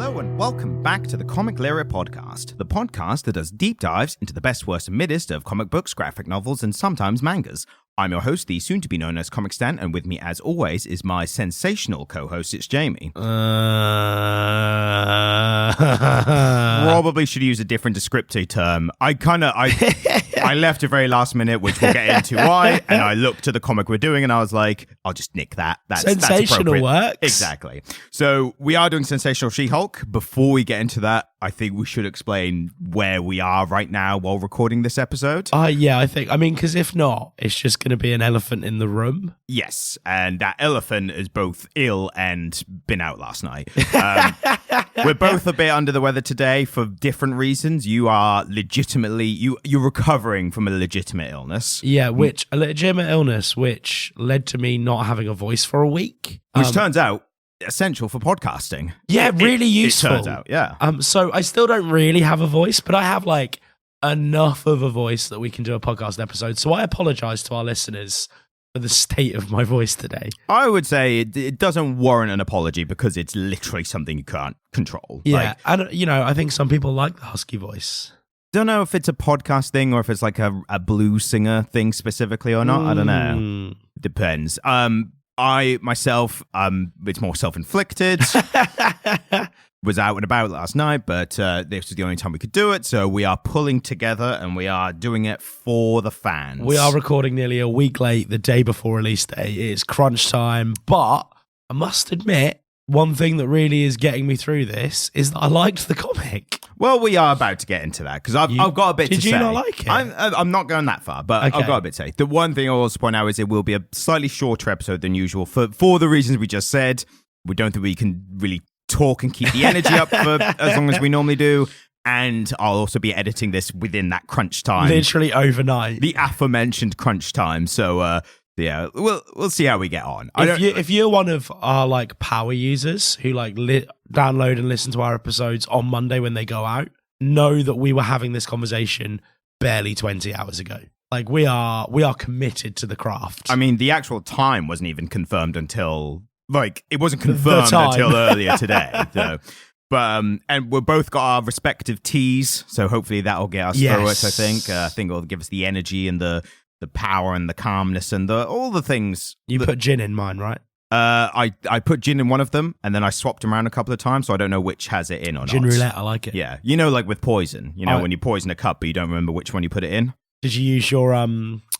Hello and welcome back to the Comic Lyra podcast, the podcast that does deep dives into the best, worst, and middest of comic books, graphic novels, and sometimes mangas. I'm your host, the soon-to-be-known as Comic Stan, and with me, as always, is my sensational co-host, it's Jamie. Probably should use a different descriptive term. I left a very last minute, which we'll get into why, and I looked to the comic we're doing, and I was like, I'll just nick that. That's sensational works. Exactly. So we are doing Sensational She-Hulk. Before we get into that, I think we should explain where we are right now while recording this episode. Yeah, because if not, it's just going to be an elephant in the room. Yes, and that elephant is both ill and been out last night. We're both a bit under the weather today for different reasons. You are legitimately, you're recovering from a legitimate illness. Yeah, a legitimate illness, which led to me not having a voice for a week. Which turns out essential for podcasting. Yeah, really useful. It turns out, yeah. So I still don't really have a voice, but I have enough of a voice that we can do a podcast episode. So I apologize to our listeners for the state of my voice today. I would say it doesn't warrant an apology because it's literally something you can't control. Yeah, and I think some people like the husky voice. Don't know if it's a podcast thing or if it's like a blues singer thing specifically or not. I don't know. Depends. I myself, it's more self-inflicted. Was out and about last night, but this was the only time we could do it. So we are pulling together and we are doing it for the fans. We are recording nearly a week late, the day before release day. It's crunch time, but I must admit, one thing that really is getting me through this is that I liked the comic. Well, we are about to get into that because I've got a bit to say. Did you not like it? I'm not going that far, but okay. I've got a bit to say. The one thing I'll also point out is it will be a slightly shorter episode than usual for the reasons we just said. We don't think we can really talk and keep the energy up for as long as we normally do. And I'll also be editing this within that crunch time. Literally overnight. The aforementioned crunch time. So, yeah, we'll see how we get on. If you're one of our power users who download and listen to our episodes on Monday when they go out, know that we were having this conversation barely 20 hours ago. We are committed to the craft. I mean, the actual time wasn't even confirmed until it wasn't confirmed until earlier today. So. But and we've both got our respective teas, so hopefully that'll get us through it. I think it'll give us the energy and the power and the calmness and all the things. You put gin in mine, right? I put gin in one of them, and then I swapped them around a couple of times, so I don't know which has it in or gin not. Gin roulette, I like it. Yeah, with poison, when you poison a cup, but you don't remember which one you put it in. Did you use your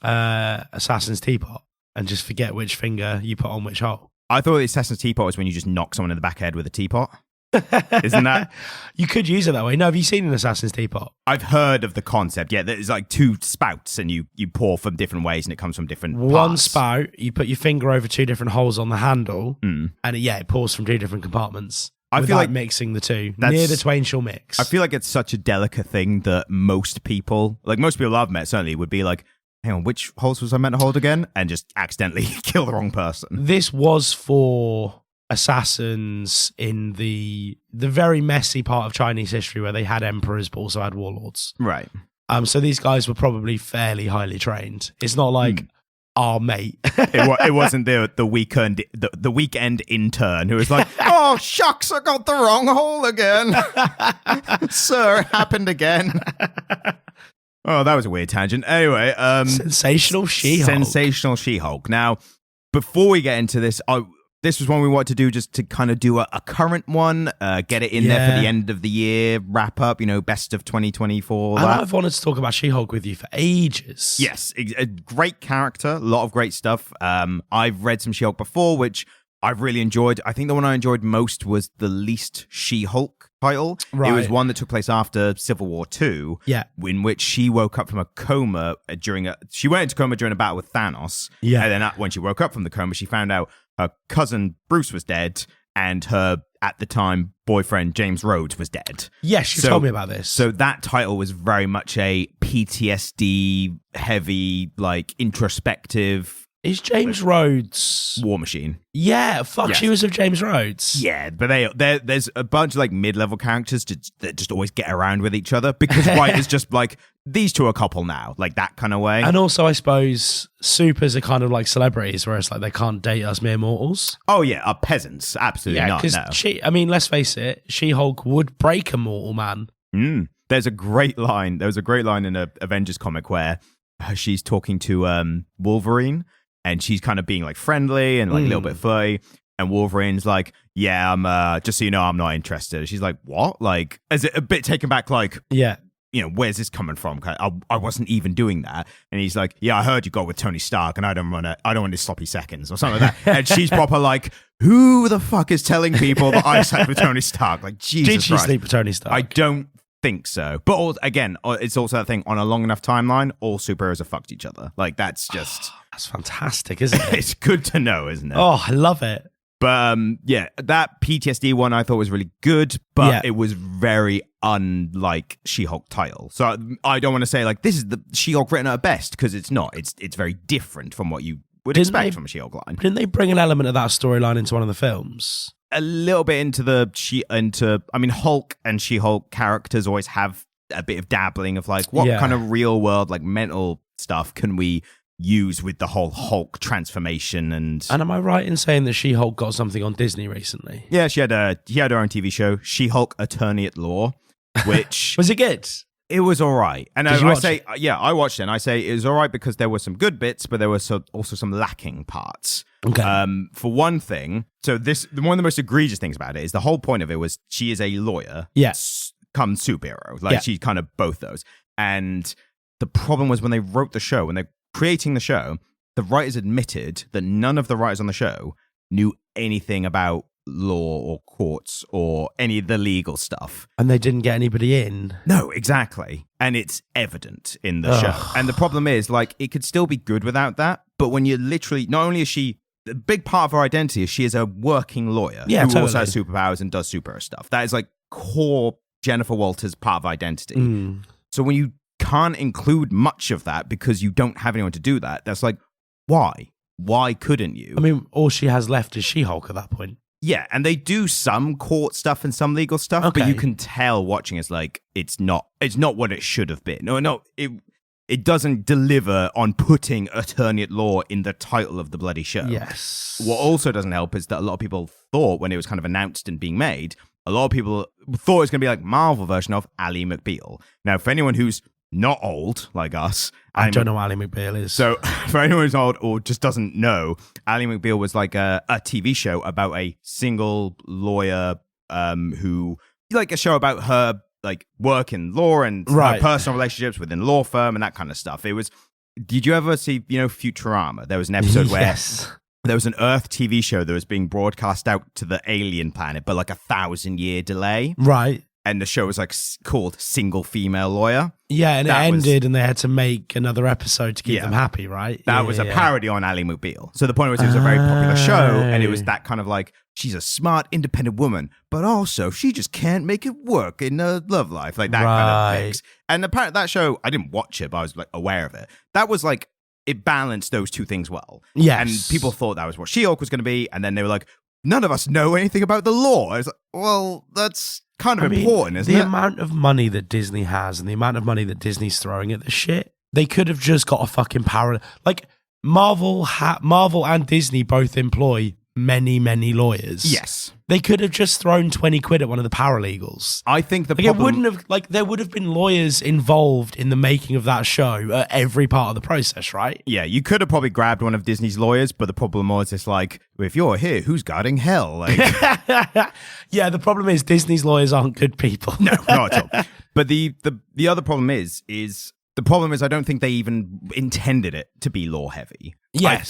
Assassin's Teapot and just forget which finger you put on which hole? I thought the Assassin's Teapot was when you just knock someone in the back head with a teapot. Isn't that? You could use it that way. No, have you seen an Assassin's Teapot? I've heard of the concept. Yeah, there's two spouts and you pour from different ways and it comes from different parts. One spout, you put your finger over two different holes on the handle and it pours from two different compartments. I feel like mixing the two. Near the twain shall mix. I feel like it's such a delicate thing that most people I've met certainly would be like, hang on, which holes was I meant to hold again? And just accidentally kill the wrong person. This was for assassins in the very messy part of Chinese history where they had emperors but also had warlords. Right. So these guys were probably fairly highly trained. It's not like our mate. It wasn't the weekend intern who was like, oh shucks, I got the wrong hole again. Sir, it happened again. Oh, that was a weird tangent. Anyway, Sensational She-Hulk. Sensational She-Hulk. Now, before we get into this, this was one we wanted to do just to kind of do a current one, get it in there for the end of the year, wrap up, best of 2024. I've wanted to talk about She-Hulk with you for ages. Yes, a great character, a lot of great stuff. I've read some She-Hulk before, which I've really enjoyed. I think the one I enjoyed most was the least She-Hulk title. Right. It was one that took place after Civil War II, in which she woke up from a coma she went into coma during a battle with Thanos. Yeah. And then when she woke up from the coma, she found out her cousin Bruce was dead and her, at the time, boyfriend James Rhodes was dead. Yes, you told me about this. So that title was very much a PTSD heavy, introspective. Is James Rhodes War Machine. Yeah, fuck, yes. She was with James Rhodes. Yeah, but there's a bunch of like mid-level characters that just always get around with each other because writers just like, these two are a couple now, like that kind of way. And also, I suppose supers are kind of like celebrities, whereas like they can't date us mere mortals. Oh yeah, peasants, absolutely not. No. I mean, let's face it, She-Hulk would break a mortal man. There's a great line. There was a great line in a Avengers comic where she's talking to Wolverine. And she's kind of being like friendly and like a little bit flirty. And Wolverine's like, yeah, I'm just so you know, I'm not interested. She's like, what? Like, is it a bit taken back? Like, yeah, you know, where's this coming from? I wasn't even doing that. And he's like, yeah, I heard you got with Tony Stark and I don't want any sloppy seconds or something like that. And she's proper like, who the fuck is telling people that I slept with Tony Stark? Like, Jesus Did she Christ. sleep with Tony Stark? I don't think so. But again, it's also that thing on a long enough timeline, all superheroes have fucked each other. Like, that's just... That's fantastic, isn't it? It's good to know, isn't it? Oh, I love it. But yeah, that PTSD one I thought was really good, but it was very unlike She-Hulk title. So I don't want to say like this is the She-Hulk written at her best, because it's not. It's very different from what you would expect from a She-Hulk line. Didn't they bring an element of that storyline into one of the films? A little bit I mean, Hulk and She-Hulk characters always have a bit of dabbling of like what kind of real world like mental stuff can we use with the whole Hulk transformation. And am I right in saying that She-Hulk got something on Disney recently? Yeah, she had her own TV show, She-Hulk Attorney at Law, which was it good? It was all right. And I say, I watched it, and I say it was all right because there were some good bits, but there were also some lacking parts. Okay. For one thing, so one of the most egregious things about it is the whole point of it was she is a lawyer, come superhero. Like she's kind of both those. And the problem was when they wrote the show, when they're creating the show, the writers admitted that none of the writers on the show knew anything about law or courts or any of the legal stuff. And they didn't get anybody in. No, exactly. And it's evident in the show. And the problem is, like, it could still be good without that, but when you're literally, not only is she, a big part of her identity is she is a working lawyer who also has superpowers and does superhero stuff. That is like core Jennifer Walters part of identity. So when you can't include much of that because you don't have anyone to do that, that's like, why? Why couldn't you? I mean, all she has left is She-Hulk at that point. Yeah, and they do some court stuff and some legal stuff, but you can tell watching it's like it's not what it should have been. No, it doesn't deliver on putting attorney at law in the title of the bloody show. Yes. What also doesn't help is that a lot of people thought when it was kind of announced and being made, a lot of people thought it was going to be like Marvel version of Ally McBeal. Now, for anyone who's not old like us. I don't know what Ally McBeal is. So for anyone who's old or just doesn't know, Ally McBeal was like a TV show about a single lawyer who, like a show about her like work in law and her personal relationships within law firm and that kind of stuff. It was, did you ever see, Futurama? There was an episode where there was an Earth TV show that was being broadcast out to the alien planet, but like 1,000-year delay. Right. And the show was like called Single Female Lawyer. Yeah, and it ended and they had to make another episode to keep them happy, right? That was a parody on Ally McBeal. So the point was it was a very popular show, and it was that kind of like, she's a smart, independent woman, but also she just can't make it work in her love life. Like that kind of mix. And apparently that show, I didn't watch it, but I was like aware of it. That was like, it balanced those two things well. Yes. And people thought that was what She-Hulk was going to be, and then they were like, none of us know anything about the law. I was like, well, that's kind of important, isn't it? The amount of money that Disney has and the amount of money that Disney's throwing at the shit, they could have just got a fucking parallel. Like, Marvel and Disney both employ many, many lawyers. Yes. They could have just thrown 20 quid at one of the paralegals. I think it wouldn't have, like, there would have been lawyers involved in the making of that show at every part of the process, right? Yeah, you could have probably grabbed one of Disney's lawyers, but the problem was it's like, if you're here, who's guarding hell? Like, yeah, the problem is Disney's lawyers aren't good people. No, not at all. But the other problem is I don't think they even intended it to be law heavy. Yes.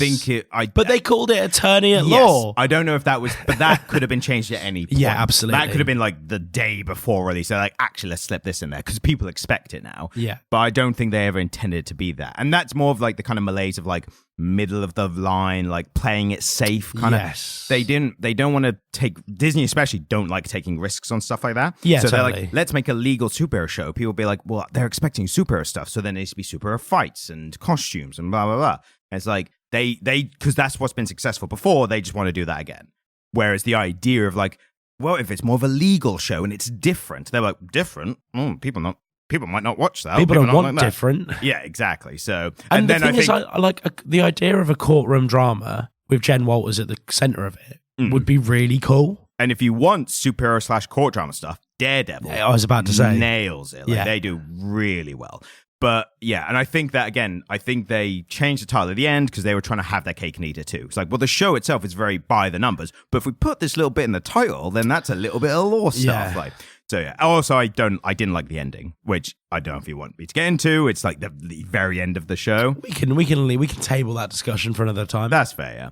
But they called it attorney at law. I don't know if that was, but that could have been changed at any point. Yeah, absolutely. That could have been like the day before release. They're like, actually, let's slip this in there because people expect it now. Yeah. But I don't think they ever intended it to be that. And that's more of like the kind of malaise of like middle of the line, like playing it safe kind of. Yes. They don't want to take, Disney especially don't like taking risks on stuff like that. Yeah, so totally. They're like, let's make a legal superhero show. People be like, well, they're expecting superhero stuff. So there needs to be superhero fights and costumes and blah, blah, blah. And it's like, because that's what's been successful before, they just want to do that again. Whereas the idea of like, well, if it's more of a legal show and it's different, they're like, different? People might not watch that. People don't want different. Yeah, exactly. So, and the thing is, I like the idea of a courtroom drama with Jen Walters at the center of it would be really cool. And if you want superhero / court drama stuff, Daredevil, I was about to say, nails it. Like, they do really well. But yeah, and I think that, again, I think they changed the title at the end because they were trying to have their cake and eat it too. It's like, well, the show itself is very by the numbers, but if we put this little bit in the title, then that's a little bit of lore stuff. Like, so yeah. Also, I didn't like the ending, which I don't know if you want me to get into. It's like the very end of the show. We can table that discussion for another time. That's fair, yeah.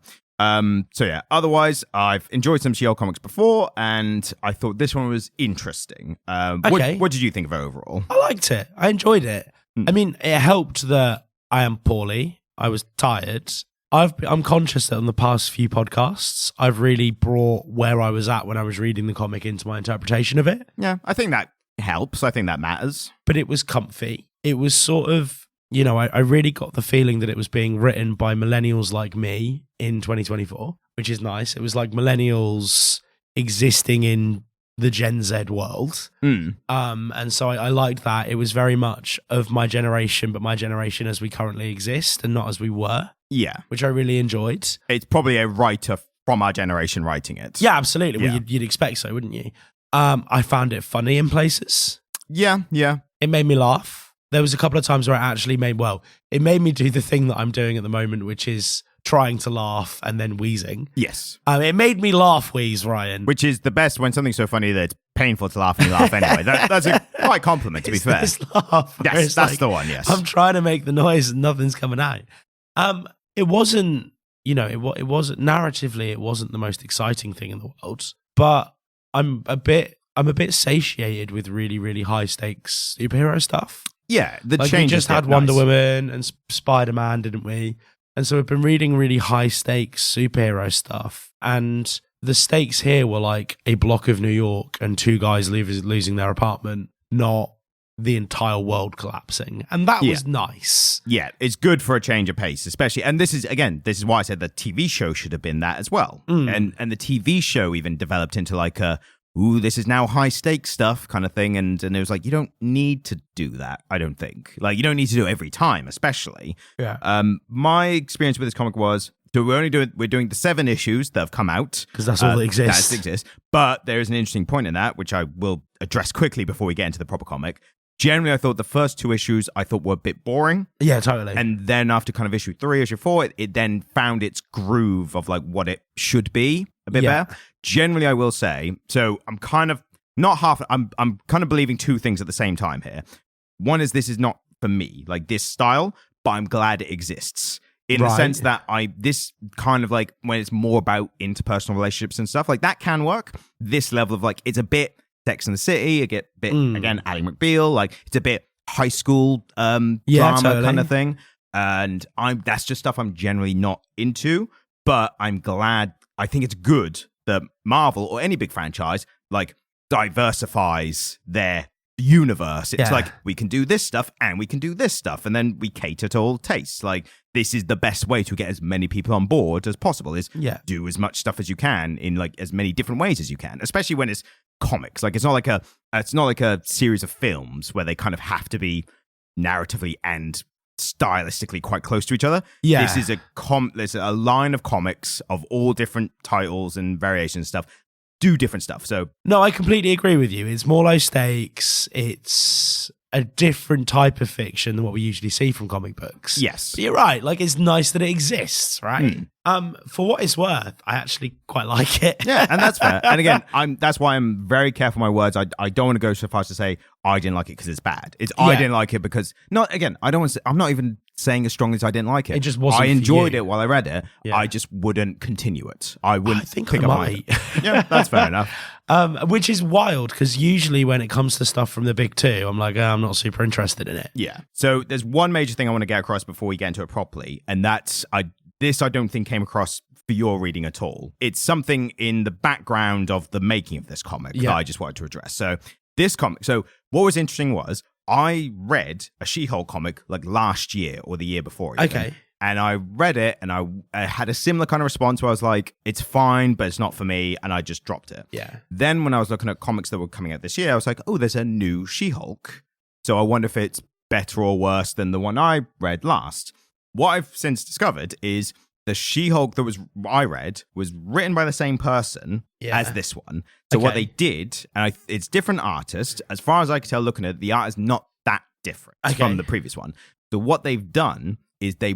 So yeah, otherwise, I've enjoyed some She-Hulk comics before, and I thought this one was interesting. Okay. What did you think of it overall? I liked it. I enjoyed it. I mean, it helped that I am poorly. I was tired. I'm conscious that on the past few podcasts, I've really brought where I was at when I was reading the comic into my interpretation of it. Yeah, I think that helps. I think that matters. But it was comfy. It was sort of, I really got the feeling that it was being written by millennials like me in 2024, which is nice. It was like millennials existing in the Gen Z world. And so I liked that. It was very much of my generation, but my generation as we currently exist and not as we were. Yeah. Which I really enjoyed. It's probably a writer from our generation writing it. Yeah, absolutely. Well, you'd expect so, wouldn't you? I found it funny in places. Yeah. It made me laugh. There was a couple of times where it made me do the thing that I'm doing at the moment, which is trying to laugh and then wheezing. Yes. It made me laugh wheeze, Ryan. Which is the best when something's so funny that it's painful to laugh and you laugh anyway. That's a quite compliment, to be fair. This laugh. Yes, that's the one, yes. I'm trying to make the noise and nothing's coming out. It wasn't, it wasn't narratively, it wasn't the most exciting thing in the world, but I'm a bit satiated with really, really high stakes superhero stuff. Yeah, we just had Wonder Woman and Spider-Man, didn't we? And so we've been reading really high stakes superhero stuff. And the stakes here were like a block of New York and two guys losing their apartment, not the entire world collapsing. And that was nice. Yeah, it's good for a change of pace, especially. And this is why I said the TV show should have been that as well. And the TV show even developed into like this is now high stakes stuff kind of thing. And it was like, you don't need to do that, I don't think. Like, you don't need to do it every time, especially. Yeah. My experience with this comic was, so we're doing the 7 issues that have come out. Because that's all that exists. That exists. But there is an interesting point in that, which I will address quickly before we get into the proper comic. Generally, I thought the first 2 issues were a bit boring. Yeah, totally. And then after kind of issue 3, issue 4, it then found its groove of like what it should be a bit better. Generally, I will say, so I'm kind of I'm kind of believing 2 things at the same time here. One is this is not for me, like this style, but I'm glad it exists. In the sense that this kind of like when it's more about interpersonal relationships and stuff, like that can work. This level of like, it's a bit Sex and the City, a bit, again, Ally McBeal, like it's a bit high school drama kind of thing. And that's just stuff I'm generally not into, but I'm glad. I think it's good that Marvel or any big franchise like diversifies their universe. It's like, we can do this stuff and we can do this stuff, and then we cater to all tastes. Like, this is the best way to get as many people on board as possible, is do as much stuff as you can in like as many different ways as you can, especially when it's comics. Like, it's not like a series of films where they kind of have to be narratively and stylistically quite close to each other. This is there's a line of comics of all different titles and variations and stuff, do different stuff. So no, I completely agree with you. It's more low stakes. It's a different type of fiction than what we usually see from comic books. Yes. But you're right. Like, it's nice that it exists, right? For what it's worth, I actually quite like it. Yeah, and that's fair. And again, that's why I'm very careful with my words. I don't want to go so far as to say I didn't like it because it's bad. I didn't like it because I'm not even saying as strongly as I didn't like it. It just wasn't. I enjoyed it while I read it. Yeah. I just wouldn't continue it. I think I might. Yeah, that's fair enough. Which is wild, because usually when it comes to stuff from the big 2, I'm like, I'm not super interested in it. Yeah. So there's one major thing I want to get across before we get into it properly, and that's I don't think came across for your reading at all. It's something in the background of the making of this comic that I just wanted to address. So this comic. So what was interesting was I read a She-Hulk comic like last year or the year before. Okay. And I read it, and I had a similar kind of response where I was like, it's fine, but it's not for me, and I just dropped it. Yeah. Then when I was looking at comics that were coming out this year, I was like, oh, there's a new She-Hulk. So I wonder if it's better or worse than the one I read last. What I've since discovered is the She-Hulk that I read was written by the same person as this one. So what they did, and it's different artists. As far as I can tell, looking at it, the art is not that different from the previous one. So what they've done is they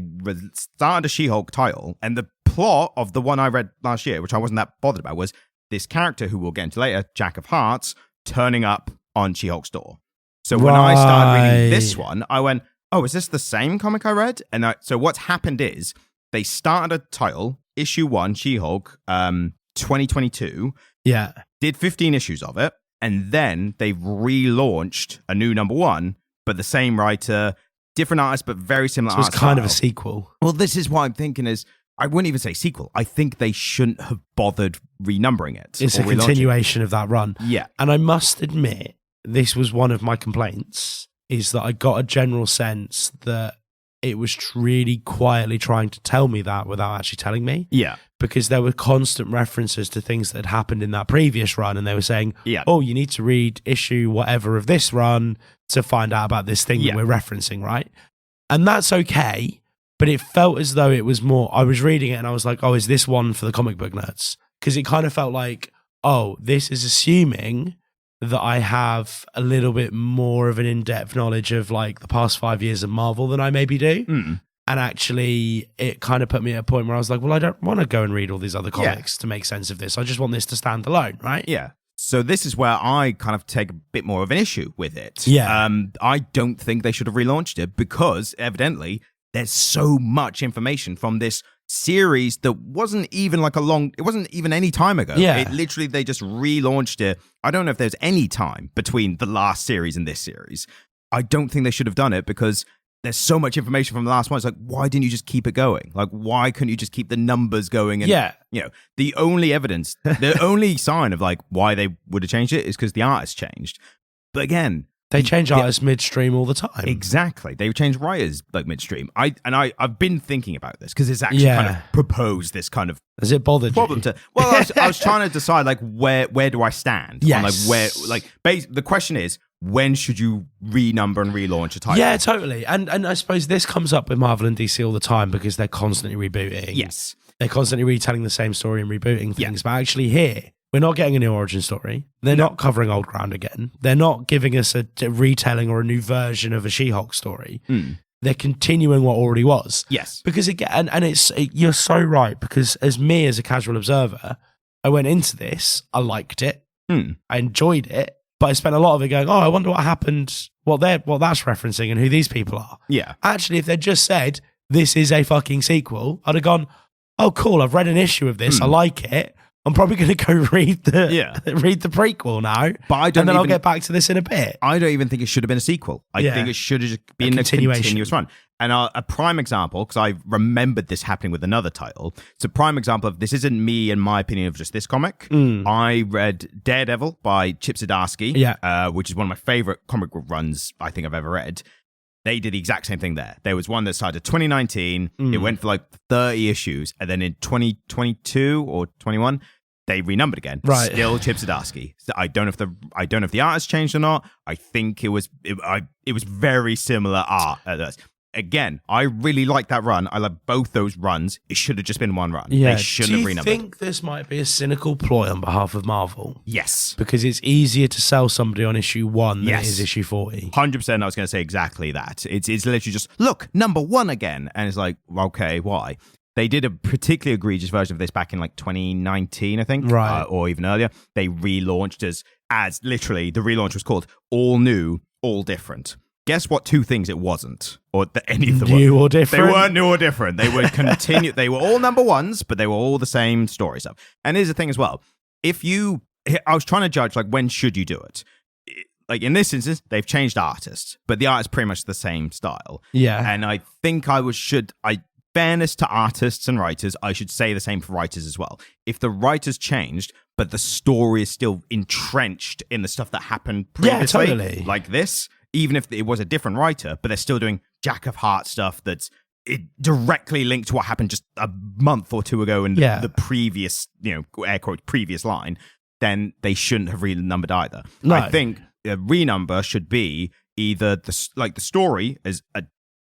started a She-Hulk title, and the plot of the one I read last year, which I wasn't that bothered about, was this character who we'll get into later, Jack of Hearts, turning up on She-Hulk's door. So when I started reading this one, I went, oh, is this the same comic I read? And so what's happened is they started a title, issue 1, She-Hulk, 2022. Yeah. Did 15 issues of it. And then they've relaunched a new number 1, but the same writer, different artist, but very similar art style. So it's kind of a sequel. Well, this is what I'm thinking is, I wouldn't even say sequel. I think they shouldn't have bothered renumbering it. It's a continuation of that run. Yeah. And I must admit, this was one of my complaints, is that I got a general sense that it was really quietly trying to tell me that without actually telling me. Yeah. Because there were constant references to things that had happened in that previous run, and they were saying, oh, you need to read issue whatever of this run to find out about this thing that we're referencing, right? And that's okay, but it felt as though it was more, I was reading it and I was like, oh, is this one for the comic book nerds? Because it kind of felt like, oh, this is assuming that I have a little bit more of an in-depth knowledge of like the past 5 years of Marvel than I maybe do. And actually, it kind of put me at a point where I was like, well, I don't want to go and read all these other comics to make sense of this. I just want this to stand alone, right? Yeah. So this is where I kind of take a bit more of an issue with it. Yeah. I don't think they should have relaunched it because evidently there's so much information from this series that wasn't even like it wasn't even any time ago. Yeah. It literally, they just relaunched it. I don't know if there's any time between the last series and this series. I don't think they should have done it because there's so much information from the last one. It's like, why didn't you just keep it going? Like, why couldn't you just keep the numbers going? And, you know, the only evidence, the only sign of like why they would have changed it is because the artist changed. But again, they change artists midstream all the time. Exactly. They change writers like midstream. I've been thinking about this because it's actually kind of proposed this kind of Has it bothered problem you? Well, I was trying to decide like where do I stand? Yes. On, like where the question is, when should you renumber and relaunch a title? Yeah, totally. And I suppose this comes up with Marvel and DC all the time because they're constantly rebooting. Yes. They're constantly retelling the same story and rebooting things. But actually here, we're not getting a new origin story. They're not covering old ground again. They're not giving us a retelling or a new version of a She-Hulk story. They're continuing what already was. Yes. Because again, and you're so right, because as a casual observer, I went into this, I liked it, I enjoyed it, but I spent a lot of it going, oh, I wonder what happened, what that's referencing and who these people are. Yeah. Actually, if they'd just said, this is a fucking sequel, I'd have gone, oh, cool, I've read an issue of this, I like it. I'm probably going to go read the prequel now, but I'll get back to this in a bit. I don't even think it should have been a sequel. I think it should have just been a continuous run. And a prime example, because I remembered this happening with another title. It's a prime example of this isn't me and my opinion of just this comic. I read Daredevil by Chip Zdarsky, which is one of my favorite comic book runs I think I've ever read. They did the exact same thing there. There was one that started 2019. It went for like 30 issues. And then in 2022 or 21, they renumbered again. Right. Still Chip Zdarsky. So I don't know if the artist changed or not. I think it was very similar art. Again, I really like that run. I love both those runs. It should have just been one run. Yeah. They shouldn't have renumbered. Do you think this might be a cynical ploy on behalf of Marvel? Yes. Because it's easier to sell somebody on issue 1 than it is issue 40. 100%. I was going to say exactly that. It's literally just, look, number 1 again. And it's like, okay, why? They did a particularly egregious version of this back in like 2019, I think. Right. Or even earlier. They relaunched as literally the relaunch was called All New, All Different. Guess what 2 things it wasn't? Or any of them new or different? They weren't new or different. They were they were all number 1s, but they were all the same story stuff. And here's the thing as well. I was trying to judge, like, when should you do it? Like, in this instance, they've changed artists, but the art is pretty much the same style. Yeah. And I think fairness to artists and writers, I should say the same for writers as well. If the writers changed, but the story is still entrenched in the stuff that happened previously, totally. like this, even if it was a different writer, but they're still doing Jack of Hearts stuff that's it directly linked to what happened just a month or two ago in the previous, air quote, previous line, then they shouldn't have renumbered either. No. I think a renumber should be either the story is a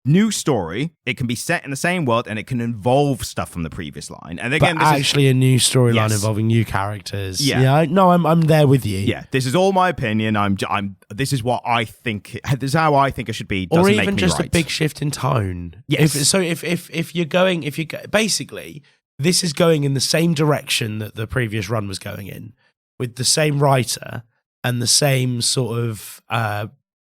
new story. It can be set in the same world and it can involve stuff from the previous line. And again, but this is a new storyline involving new characters. Yeah. No, I'm there with you. Yeah, this is all my opinion. This is what I think. This is how I think it should be. Doesn't or even make me just right. a big shift in tone. Yes. Basically, this is going in the same direction that the previous run was going in, with the same writer and the same sort of art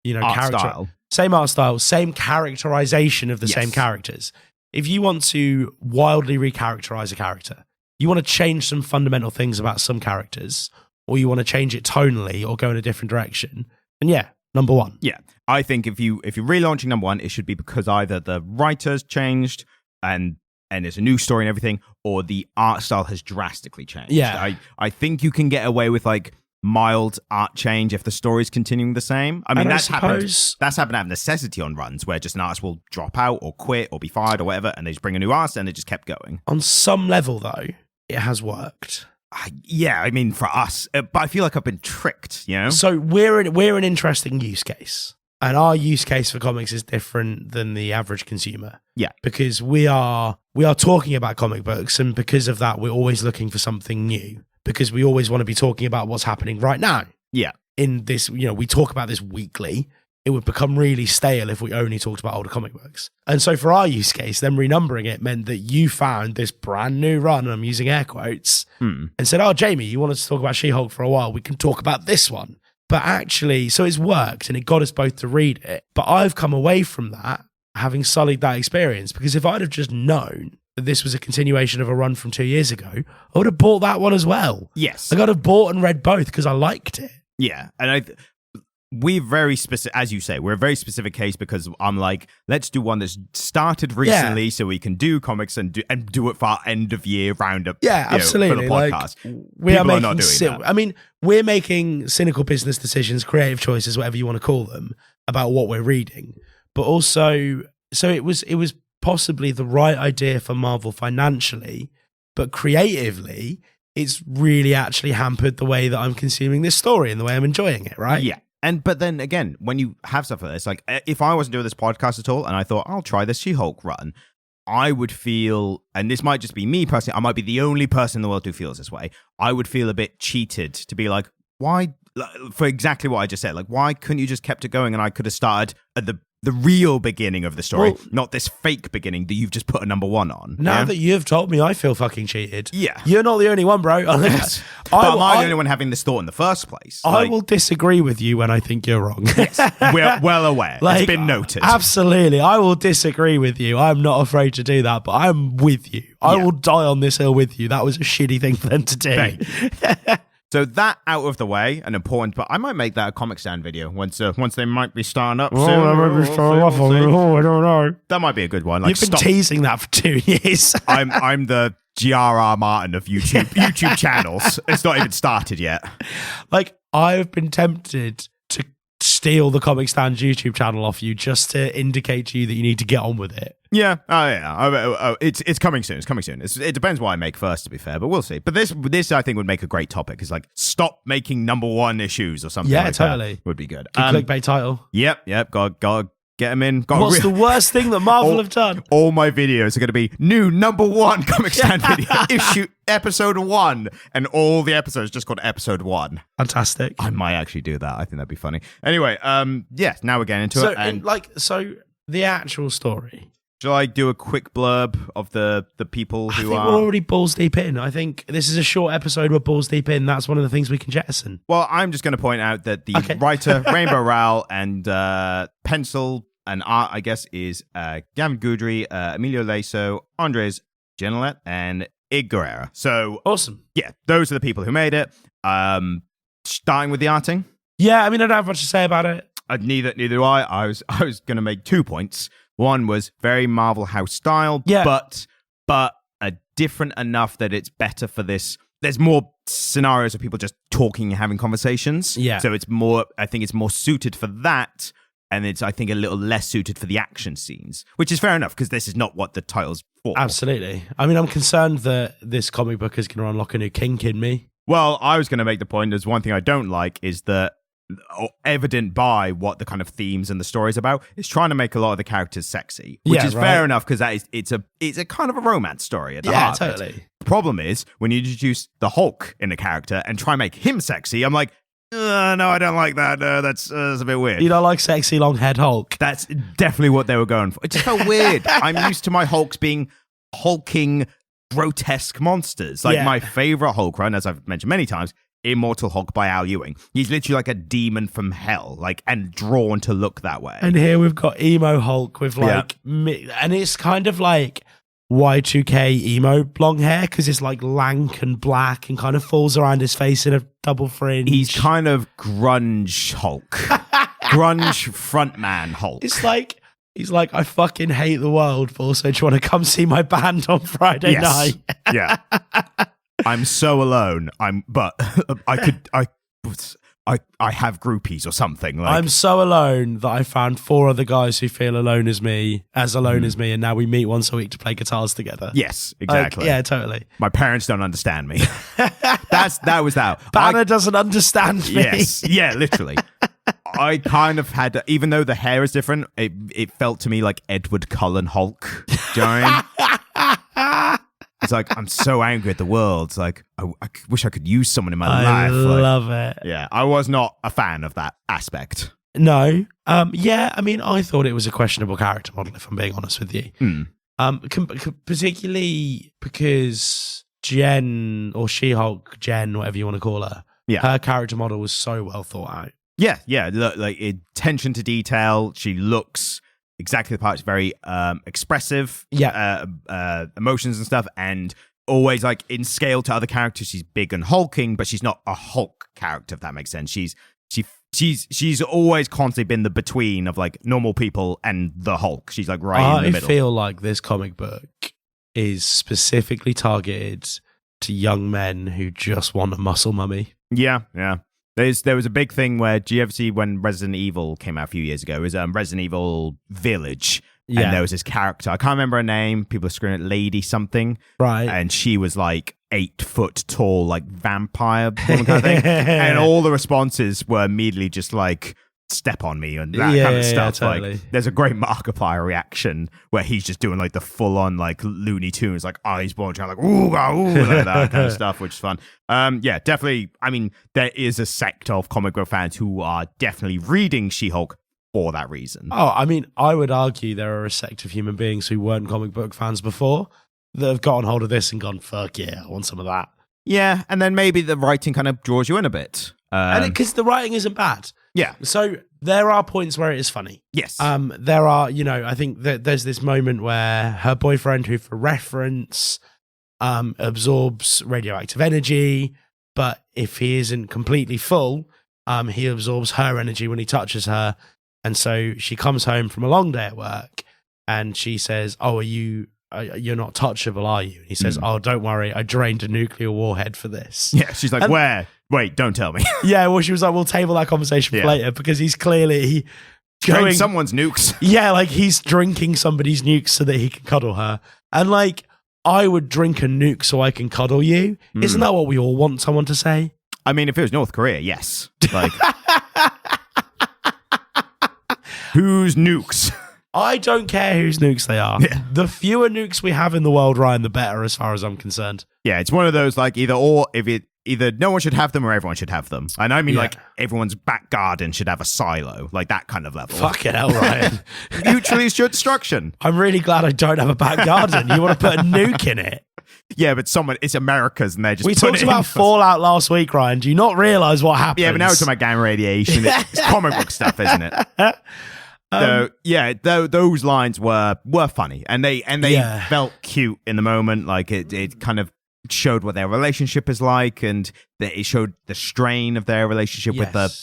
character style. Same art style, same characterization of the same characters. If you want to wildly recharacterize a character, you want to change some fundamental things about some characters, or you want to change it tonally or go in a different direction, then number one. Yeah. I think if you're relaunching number one, it should be because either the writers changed and it's a new story and everything, or the art style has drastically changed. Yeah. I think you can get away with like mild art change if the story's continuing the same. I mean, that's happened out of necessity on runs where just an artist will drop out or quit or be fired or whatever, and they just bring a new artist and they just kept going. On some level, though, it has worked. I mean, for us, but I feel like I've been tricked, So we're an interesting use case. And our use case for comics is different than the average consumer. Yeah. Because we are talking about comic books, and because of that, we're always looking for something new. Because we always want to be talking about what's happening right now. Yeah. In this, we talk about this weekly. It would become really stale if we only talked about older comic books. And so for our use case, then renumbering it meant that you found this brand new run, and I'm using air quotes, and said, oh, Jamie, you wanted to talk about She-Hulk for a while. We can talk about this one. But actually, so it's worked and it got us both to read it. But I've come away from that, having sullied that experience, because if I'd have just known that this was a continuation of a run from 2 years ago, I would have bought that one as well. Yes. Like I'd have bought and read both because I liked it. Yeah. And we're very specific, as you say, we're a very specific case because I'm like, let's do one that's started recently so we can do comics and do it for our end of year roundup. Yeah, absolutely. For the podcast. We are not doing that. I mean, we're making cynical business decisions, creative choices, whatever you want to call them, about what we're reading. But also, so it was possibly the right idea for Marvel financially, but creatively, it's really actually hampered the way that I'm consuming this story and the way I'm enjoying it, right? Yeah. But then again, when you have stuff like this, like if I wasn't doing this podcast at all and I thought, I'll try this She-Hulk run, I would feel, and this might just be me personally, I might be the only person in the world who feels this way. I would feel a bit cheated to be like, why, for exactly what I just said, like, why couldn't you just kept it going and I could have started at the real beginning of the story, not this fake beginning that you've just put a number one on. Now that you've told me, I feel fucking cheated. Yeah. You're not the only one, bro. Yes. But am I the only one having this thought in the first place? I will disagree with you when I think you're wrong. Yes. We're well aware. It's been noted. Absolutely. I will disagree with you. I'm not afraid to do that, but I'm with you. I will die on this hill with you. That was a shitty thing for them to do. So that out of the way, and important, but I might make that a Comic Stand video once they might be starting up soon. I don't know. That might be a good one. Like, you've been teasing that for 2 years. I'm the G.R.R. Martin of YouTube channels. It's not even started yet. Like, I've been tempted to steal the Comic Stand YouTube channel off you just to indicate to you that you need to get on with it. Yeah, it's coming soon. It's coming soon. It depends what I make first, to be fair, but we'll see. But this I think would make a great topic. Is like, stop making number one issues or something. Yeah, like totally. That would be good. Clickbait title. Yep. Got get them in. What's the worst thing that Marvel have done? All my videos are going to be new number one Comic Stand video issue episode 1, and all the episodes just called episode 1. Fantastic. I might actually do that. I think that'd be funny. Anyway, yes. Now we're getting into it. And so the actual story. Shall I do a quick blurb of the people who we're already balls deep in. I think this is a short episode. We're balls deep in. That's one of the things we can jettison. Well, I'm just going to point out that the writer, Rainbow Rowell, and pencil and art, I guess, is Gavin Goudry, Emilio Laso, Andrés, Genolet, and Ig Guerrera. So awesome. Yeah, those are the people who made it. Starting with the arting. Yeah, I mean, I don't have much to say about it. Neither do I. I was going to make 2 points. One was very Marvel House style, but different enough that it's better for this. There's more scenarios of people just talking and having conversations. Yeah. So it's more, I think it's more suited for that. and it's, I think, a little less suited for the action scenes, which is fair enough because this is not what the title's for. Absolutely. I mean, I'm concerned that this comic book is going to unlock a new kink in me. Well, I was going to make the point, there's one thing I don't like is that, evident by what the kind of themes and the story's about, is trying to make a lot of the characters sexy, which is fair enough because it's a kind of a romance story at the heart. Yeah, totally. The problem is when you introduce the Hulk in a character and try and make him sexy, I'm like, no, I don't like that. That's a bit weird. You don't like sexy long-haired Hulk? That's definitely what they were going for. It just felt weird. I'm used to my Hulks being hulking, grotesque monsters. Like my favorite Hulk run, as I've mentioned many times, Immortal Hulk by Al Ewing. He's literally like a demon from hell, like, and drawn to look that way. And here we've got emo Hulk with like, and it's kind of like Y2K emo long hair because it's like lank and black and kind of falls around his face in a double fringe. He's kind of grunge Hulk, grunge frontman Hulk. It's like he's like, I fucking hate the world, but also do you want to come see my band on Friday night? Yeah. I'm so alone. But I have groupies or something. Like, I'm so alone that I found 4 other guys who feel alone as me, and now we meet once a week to play guitars together. Yes, exactly. Yeah, totally. My parents don't understand me. that was that. Banner doesn't understand me. Yes, yeah, literally. I kind of had, even though the hair is different, it felt to me like Edward Cullen Hulk. Do you know what I mean? It's like, I'm so angry at the world. It's like, I wish I could use someone in my life. I love it. Yeah, I was not a fan of that aspect. No. Yeah, I mean, I thought it was a questionable character model, if I'm being honest with you. Particularly because Jen, or She-Hulk, Jen, whatever you want to call her, her character model was so well thought out. Yeah. Look, like, attention to detail. She looks exactly the part. It's very expressive, emotions and stuff, and always like in scale to other characters. She's big and hulking, but she's not a Hulk character, if that makes sense. She's always constantly been the between of like normal people and the Hulk. She's like right in the middle. I feel like this comic book is specifically targeted to young men who just want a muscle mummy. Yeah. There was a big thing where, do you ever see when Resident Evil came out a few years ago? It was Resident Evil Village. And there was this character. I can't remember her name. People are screaming at Lady something. Right. And she was like 8 foot tall, like vampire woman kind of thing. And all the responses were immediately just like, step on me and that kind of stuff. Yeah, totally. Like, there's a great Markiplier reaction where he's just doing like the full on like Looney Tunes, like eyes bulging, like ooh, like that kind of stuff, which is fun. Yeah, definitely. I mean, there is a sect of comic book fans who are definitely reading She-Hulk for that reason. Oh, I mean, I would argue there are a sect of human beings who weren't comic book fans before that have gotten hold of this and gone, fuck yeah, I want some of that. Yeah, and then maybe the writing kind of draws you in a bit. And because the writing isn't bad. Yeah. So there are points where it is funny. Yes. There are, I think that there's this moment where her boyfriend, who for reference, absorbs radioactive energy, but if he isn't completely full, he absorbs her energy when he touches her. And so she comes home from a long day at work and she says, oh, you're not touchable, are you? And he says, oh, don't worry, I drained a nuclear warhead for this. Yeah, she's like, where? Wait, don't tell me. Yeah, well, she was like, we'll table that conversation for later, because he's clearly going someone's nukes. Yeah, like he's drinking somebody's nukes so that he can cuddle her. And like, I would drink a nuke so I can cuddle you. Isn't that what we all want someone to say? I mean, if it was North Korea, yes. Like, whose nukes? I don't care whose nukes they are. Yeah. The fewer nukes we have in the world, Ryan, the better, as far as I'm concerned. Yeah, it's one of those like either no one should have them or everyone should have them. And I mean like everyone's back garden should have a silo, like that kind of level. Fucking hell, Ryan. Mutually assured destruction. I'm really glad I don't have a back garden. You want to put a nuke in it? Yeah, but it's America's and they're just. We talked about Fallout last week, Ryan. Do you not realise what happens? Yeah, but now we're talking about gamma radiation. It's comic book stuff, isn't it? So those lines were funny, and they felt cute in the moment. Like it kind of showed what their relationship is like, and it showed the strain of their relationship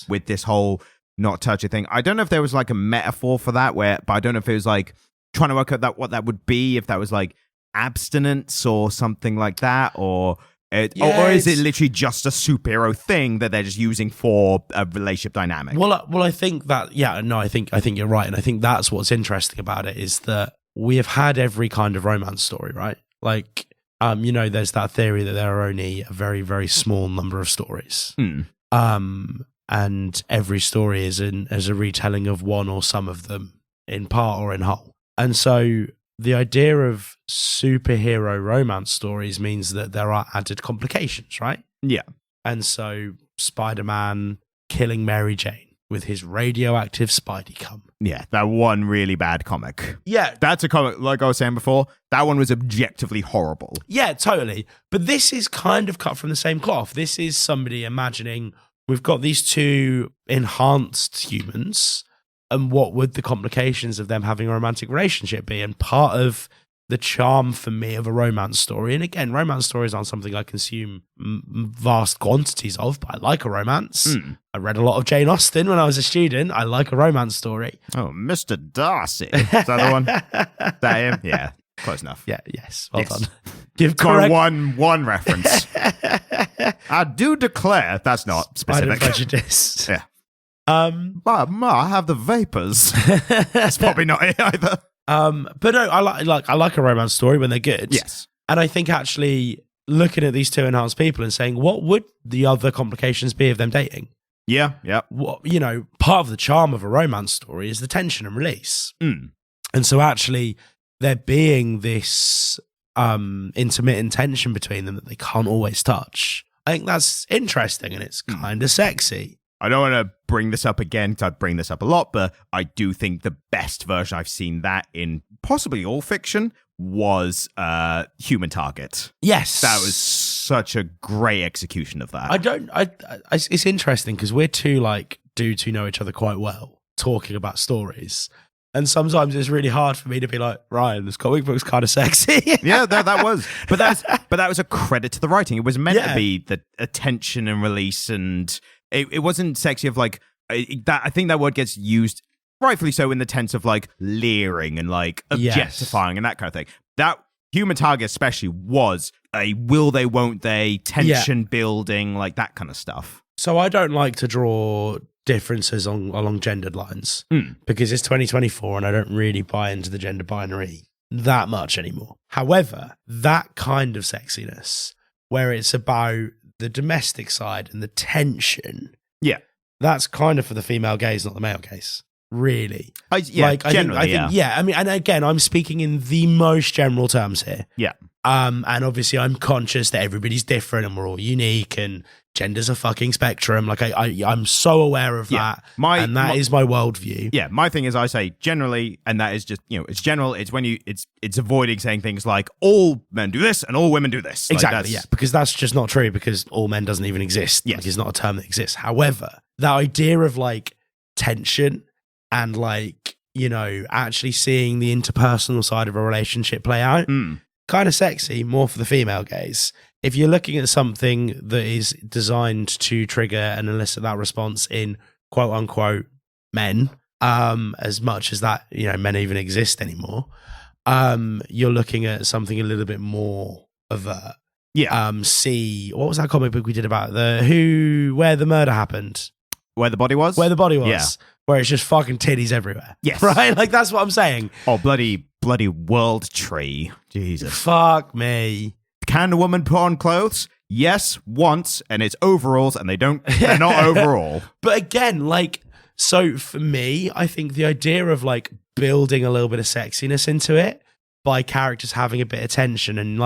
with this whole not touching thing. I don't know if there was like a metaphor for that, but I don't know if it was like trying to work out what that would be, if that was like abstinence or something like that, or Or is it literally just a superhero thing that they're just using for a relationship dynamic? Well, I think that, I think you're right. And I think that's what's interesting about it is that we have had every kind of romance story, right? Like, there's that theory that there are only a very, very small number of stories. And every story is a retelling of one or some of them in part or in whole. And so the idea of superhero romance stories means that there are added complications, right? Yeah. And so Spider-Man killing Mary Jane with his radioactive Spidey cum. Yeah, that one really bad comic. Yeah. That's a comic, like I was saying before, that one was objectively horrible. Yeah, totally. But this is kind of cut from the same cloth. This is somebody imagining we've got these two enhanced humans, and what would the complications of them having a romantic relationship be? And part of the charm for me of a romance story, and again, romance stories aren't something I consume vast quantities of, but I like a romance. I read a lot of Jane Austen when I was a student. I like a romance story. Oh, Mr. Darcy. Is that the one? That him? Yeah, close enough. Yeah, yes. Well done. Give correct one reference. I do declare that's not specific. Prejudice. Yeah. I have the vapors. That's probably not it either. But no, I like a romance story when they're good. Yes. And I think actually looking at these two enhanced people and saying, what would the other complications be of them dating? Yeah. What, part of the charm of a romance story is the tension and release. And so actually there being this intermittent tension between them that they can't always touch. I think that's interesting and it's kind of sexy. I don't want to bring this up again because I bring this up a lot, but I do think the best version I've seen that in possibly all fiction was Human Target. Yes. That was such a great execution of that. It's interesting because we're two dudes who know each other quite well talking about stories. And sometimes it's really hard for me to be like, Ryan, this comic book's kind of sexy. Yeah, that was. But that was a credit to the writing. It was meant to be the attention and release, and it wasn't sexy of that. I think that word gets used rightfully so in the tense of leering and objectifying and that kind of thing. That Human Target especially was a will they, won't they, tension building, that kind of stuff. So I don't like to draw differences along gendered lines because it's 2024 and I don't really buy into the gender binary that much anymore. However, that kind of sexiness where it's about the domestic side and the tension, that's kind of for the female gaze, not the male gaze. Really, I think, I mean, and again, I'm speaking in the most general terms here. Yeah. And obviously, I'm conscious that everybody's different and we're all unique, and gender's a fucking spectrum. I'm so aware of that, and that is my worldview. Yeah, my thing is, I say generally, and that is just it's general. It's when it's avoiding saying things like all men do this and all women do this. Exactly, because that's just not true. Because all men doesn't even exist. Yes. It's not a term that exists. However, that idea of tension and actually seeing the interpersonal side of a relationship play out. Kind of sexy, more for the female gaze. If you're looking at something that is designed to trigger and elicit that response in quote unquote men, as much as that, men even exist anymore, you're looking at something a little bit more overt. Yeah. What was that comic book we did about where the murder happened? Where the body was? Where the body was. Yeah. Where it's just fucking titties everywhere. Yes. Right? That's what I'm saying. Oh, bloody World Tree. Jesus. Fuck me. Can a woman put on clothes? Yes, once, and it's overalls, and they're not overall. But again, so for me, I think the idea of building a little bit of sexiness into it by characters having a bit of tension and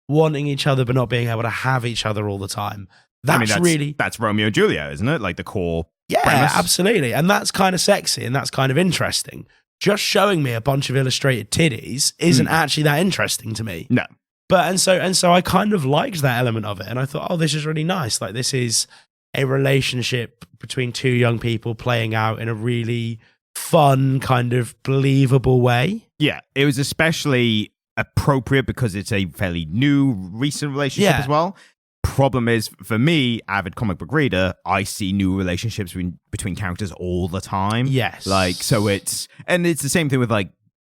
wanting each other but not being able to have each other all the time. That's Romeo and Juliet, isn't it? The core premise. Absolutely. And that's kind of sexy and that's kind of interesting. Just showing me a bunch of illustrated titties isn't actually that interesting to me. No. But and so I kind of liked that element of it, and I thought, oh, this is really nice. This is a relationship between two young people playing out in a really fun, kind of believable way. Yeah, it was especially appropriate because it's a fairly new, recent relationship as well. Problem is, for me, avid comic book reader, I see new relationships between characters all the time. Yes. So it's the same thing with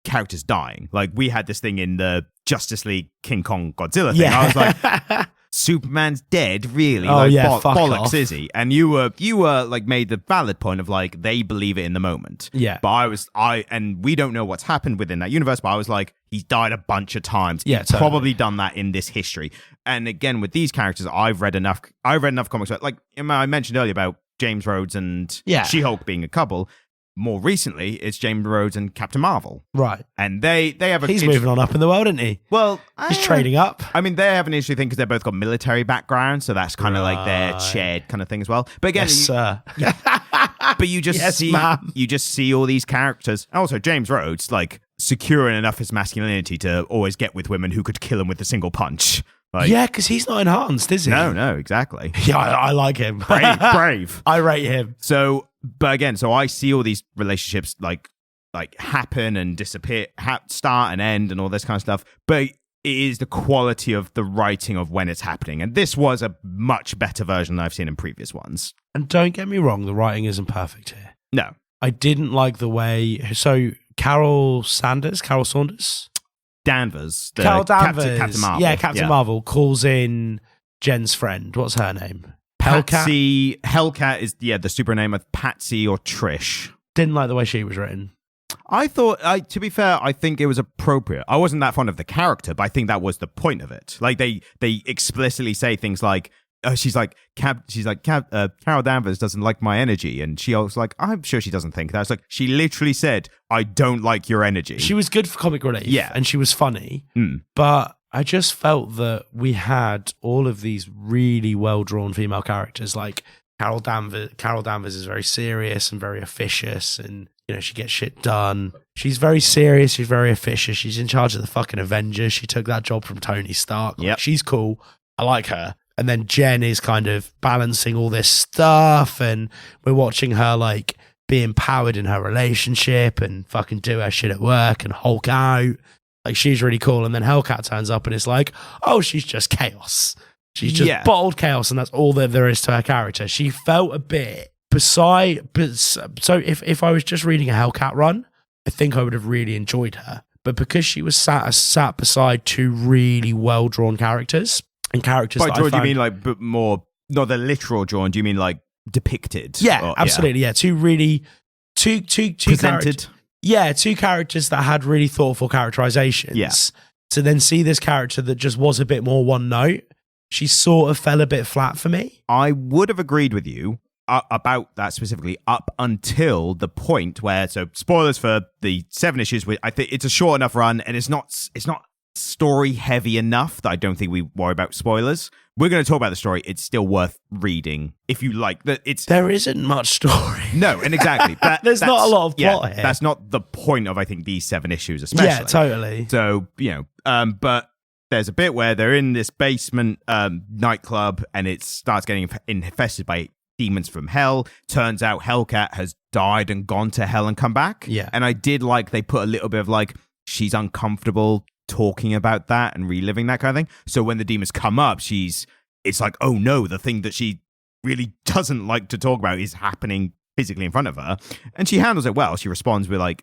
characters dying. We had this thing in the Justice League King Kong Godzilla thing. Yeah. I was Superman's dead, really. Oh, like, yeah, fuck bollocks, off. is he? And you were like made the valid point of like they believe it in the moment. Yeah. But and we don't know what's happened within that universe, but I was like, he's died a bunch of times. Yeah, He's totally. probably done that in this history. And again, with these characters, I've read enough comics. Like I mentioned earlier about James Rhodes and She-Hulk being a couple. More recently, it's James Rhodes and Captain Marvel. Right. And they have a... He's moving on up in the world, isn't he? Well... He's trading up. I mean, they have an interesting thing because they've both got military backgrounds, so that's kind of like their shared kind of thing as well. But again... Yes, sir. But you just you just see all these characters. And also, James Rhodes, like, securing enough his masculinity to always get with women who could kill him with a single punch. Like, yeah, because he's not enhanced, is he? No, exactly. Yeah, I like him. Brave. I rate him. So, but again, so I see all these relationships like happen and disappear, start and end and all this kind of stuff. But it is the quality of the writing of when it's happening. And this was a much better version than I've seen in previous ones. And don't get me wrong, the writing isn't perfect here. No. I didn't like the way... So, Carol Saunders? Danvers. Carol Danvers. Captain Marvel. Yeah, Captain Marvel calls in Jen's friend. What's her name? Patsy. Hellcat is, the super name of Patsy or Trish. Didn't like the way she was written. I thought, to be fair, I think it was appropriate. I wasn't that fond of the character, but I think that was the point of it. Like, they explicitly say things like, Carol Danvers doesn't like my energy. And she was like, I'm sure she doesn't think that. It's like, she literally said, I don't like your energy. She was good for comic relief. Yeah. And she was funny. But I just felt that we had all of these really well-drawn female characters. Like, Carol Danvers is very serious and very officious, and, you know, she gets shit done. She's very serious. She's very officious. She's in charge of the fucking Avengers. She took that job from Tony Stark. Yep. She's cool. I like her. And then Jen is kind of balancing all this stuff, and we're watching her like be empowered in her relationship and fucking do her shit at work and Hulk out. Like, she's really cool. And then Hellcat turns up and it's like, oh, she's just chaos. She's just bottled chaos, and that's all that there is to her character. She felt a bit so if I was just reading a Hellcat run, I think I would have really enjoyed her. But because she was sat beside two really well-drawn characters, and characters by that drawn, I found... do you mean like more, not the literal drawn, do you mean like depicted? Yeah, absolutely. Yeah, two presented. Two characters that had really thoughtful characterizations. Yeah. To then see this character that just was a bit more one note, she sort of fell a bit flat for me. I would have agreed with you about that specifically up until the point where, so spoilers for the 7 issues, I think it's a short enough run and it's not story heavy enough that I don't think we worry about spoilers. We're going to talk about the story. It's still worth reading if you like that. There isn't much story. No, and exactly. There's not a lot of plot here. That's not the point of, I think, these 7 issues, especially. Yeah, totally. So, but there's a bit where they're in this basement nightclub and it starts getting infested by demons from hell. Turns out Hellcat has died and gone to hell and come back. Yeah. And I did like they put a little bit of like, she's uncomfortable talking about that and reliving that kind of thing. So when the demons come up, it's like, oh no, the thing that she really doesn't like to talk about is happening physically in front of her. And she handles it well. She responds with like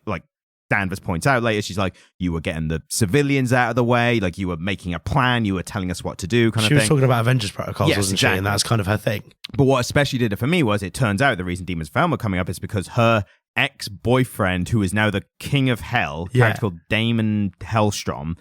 Danvers points out later, she's like, you were getting the civilians out of the way, like you were making a plan, you were telling us what to do, kind of thing. She was talking about Avengers protocols, yes, wasn't exactly. she? And that's kind of her thing. But what especially did it for me was, it turns out the reason Demons Found were coming up is because her ex-boyfriend, who is now the king of hell, a character called Damon Hellstrom,